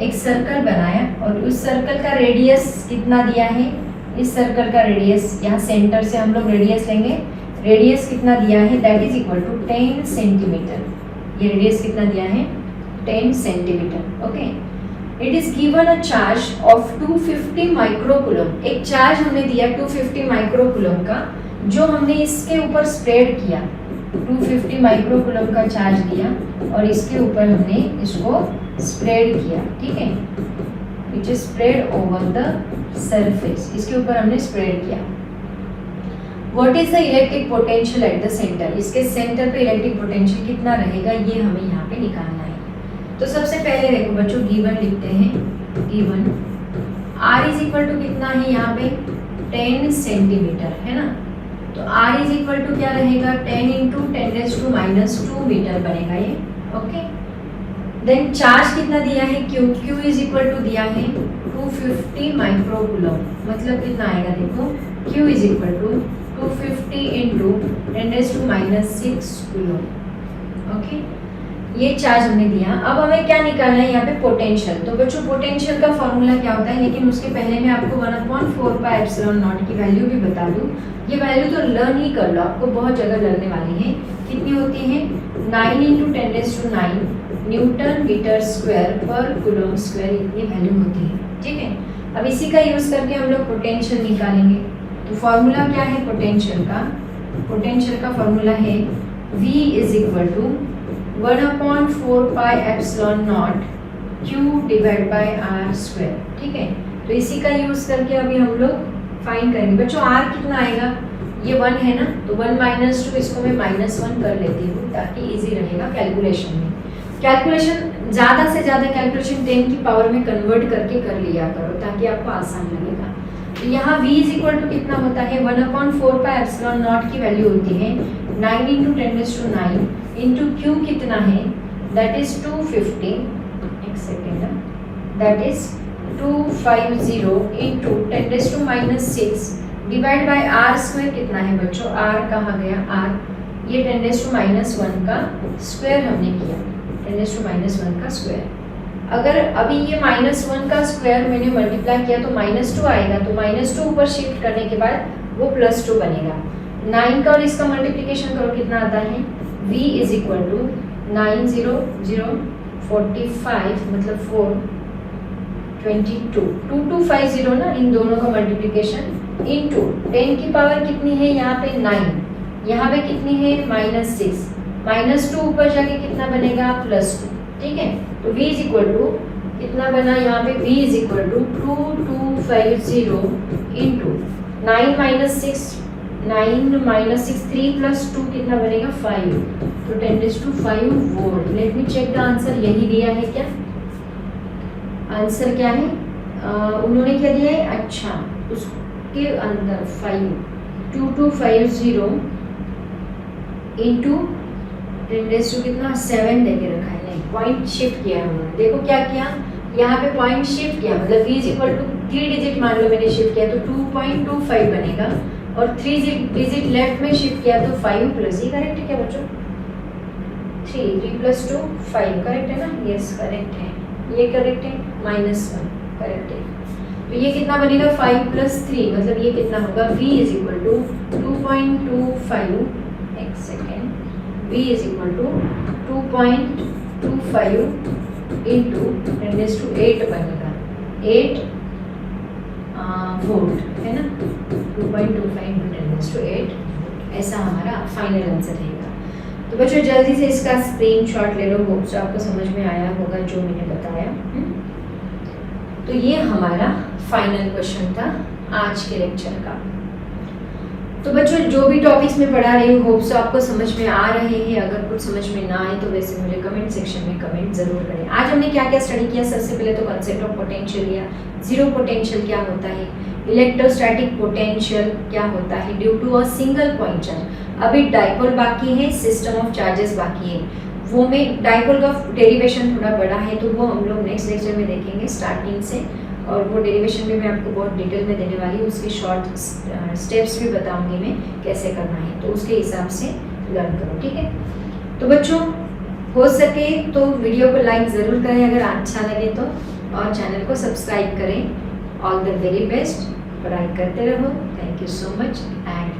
Speaker 1: एक सर्कल बनाया, और उस सर्कल का रेडियस कितना दिया है? इस सर्कल का रेडियस, यहाँ सेंटर से हम लोग रेडियस लेंगे, रेडियस कितना दिया है? That is equal to 10 centimetre. ये रेडियस कितना दिया है? 10 centimetre. Okay, it is given a charge of 250 microcoulomb. एक चार्ज हमने दिया 250 माइक्रोकूलम का, जो हमने इसके ऊपर स्प्रेड किया, 250 माइक्रोकूलम का चार्ज लिया और इसके ऊपर हमने इसको स्प्रेड किया, ठीक है, which is spread over the surface, इसके ऊपर हमने स्प्रेड किया। What is the electric potential at the centre, इसके सेंटर पे इलेक्ट्रिक पोटेंशियल कितना रहेगा ये हमें यहाँ पे निकालना है। तो सबसे पहले देखो बच्चों गिवन लिखते हैं, given R is equal to कितना है यहाँ पे 10 सेंटीमीटर है ना, तो R इज इक्वल टू क्या रहेगा 10 इंटू 10⁻² मीटर बनेगा ये, ओके। देन चार्ज कितना दिया है Q इज इक्वल टू दिया है 250 माइक्रोकूलम, मतलब कितना आएगा देखो Q is equal to 250 into 10⁻6 coulomb, okay. ये चार्ज हमने दिया। अब हमें क्या निकालना है यहाँ पे पोटेंशियल। तो बच्चों पोटेंशियल का फॉर्मूला क्या होता है, लेकिन उसके पहले मैं आपको 1/4πε0 की वैल्यू भी बता दूँ। ये वैल्यू तो लर्न ही कर लो, आपको बहुत जगह लगने वाली है। कितनी होती है 9 इंटू 10⁹ न्यूटन मीटर स्क्वायर पर कूलम स्क्वायर, इतनी वैल्यू होती है, ठीक है। अब इसी का यूज करके हम लोग पोटेंशियल निकालेंगे। तो फॉर्मूला क्या है पोटेंशियल का, पोटेंशियल का फॉर्मूला है V is equal to 1/4πε0 Q divide by R square, ठीक है। तो इसी का यूज करके अभी हम लोग फाइंड करेंगे। बच्चों R कितना आएगा, ये 1 है ना, तो 1 - 2 इसको मैं -1 कर लेती हूँ ताकि इजी रहेगा कैलकुलेशन में। कैलकुलेशन ज़्यादा से ज़्यादा कैलकुलेशन 10 की पावर में कन्वर्ट करके कर लिया करो ताकि आपको आसान लगेगा। तो यहाँ V इज इक्वल टू कितना होता है 1/4πε0 की वैल्यू होती है 9 इंटू 10⁹ इंटू Q कितना है, दैट इज 250, एक second, that is 250 into 10⁻6 divide by R square कितना है बच्चों, R कहाँ गया R, ये 10⁻1 का स्क्वायर हमने किया, 10⁻1 का स्क्वायर। अगर अभी ये -1 का स्क्वायर मैंने मल्टीप्लाई किया तो -2 आएगा, तो -2 ऊपर शिफ्ट करने के बाद वो +2 बनेगा। 9 का और इसका मल्टीप्लिकेशन करो कितना आता है, V इज इक्वल टू 9 0 0 45 मतलब 4 22 2250 ना, इन दोनों का मल्टीप्लिकेशन इंटू 10 की पावर कितनी है यहाँ पे 9, यहाँ पे कितनी है -6, -2 ऊपर जाके कितना बनेगा +2, ठीक है। तो V इज इक्वल टू कितना बना यहाँ पे, V is equal to 2250 into 9 - 6 3 + 2 कितना बनेगा 5, तो 10⁵ volt. Let me check the answer, यही दिया है क्या, आंसर क्या है, उन्होंने क्या दिया है, अच्छा उसके अंदर 2250 इंटू 10⁻⁷ कितना 7 देके रखा है, नहीं पॉइंट शिफ्ट किया है उन्होंने। देखो क्या किया, यहाँ पे पॉइंट शिफ्ट किया, मतलब V is equal to 3 digit मान लो मैंने शिफ्ट किया तो 2.25 बनेगा, और 3 डिजिट लेफ्ट में शिफ्ट किया तो 5 प्लस, ये करेक्ट है क्या बच्चों, 3 + 2 5 करेक्ट है ना, यस करेक्ट है, ये करेक्ट है, -1 करेक्ट है। तो ये कितना बनेगा 5 + 3 मतलब ये कितना होगा, V इज इक्वल टू 2.25, एक second, V is equal to 2.25 into 10⁸ बनेगा 8 वोल्ट है ना, 2.25 इंटू 10⁸, ऐसा हमारा फाइनल आंसर रहेगा। तो बच्चों जल्दी से इसका स्क्रीनशॉट ले लो, होप्स आपको समझ में आया होगा जो मैंने बताया। तो ये हमारा फाइनल क्वेश्चन था आज के लेक्चर का। तो बच्चों जो भी टॉपिक्स में पढ़ा रही हूँ होप्स आपको समझ में आ रहे हैं। अगर कुछ समझ में ना आए तो वैसे मुझे कमेंट सेक्शन में कमेंट जरूर करें। आज हमने क्या क्या स्टडी किया, सबसे पहले तो कंसेप्ट ऑफ पोटेंशियल लिया, जीरो पोटेंशियल क्या होता है, इलेक्ट्रोस्टैटिक पोटेंशियल क्या होता है due to a single point charge. अभी डाइपोल बाकी है, सिस्टम ऑफ चार्जेस बाकी है, वो में डाइपोल का डेरिवेशन थोड़ा बड़ा है तो वो हम लोग नेक्स्ट लेक्चर में देखेंगे स्टार्टिंग से, और वो डेरिवेशन भी मैं आपको बहुत डिटेल में देने वाली हूँ, उसकी शॉर्ट स्टेप्स भी बताऊंगी मैं कैसे करना है, तो उसके हिसाब से लर्न करो, ठीक है। तो बच्चों हो सके तो वीडियो को लाइक ज़रूर करें अगर अच्छा लगे तो, और चैनल को सब्सक्राइब करें। ऑल द वेरी बेस्ट, पढ़ाई करते रहो। Thank you so much and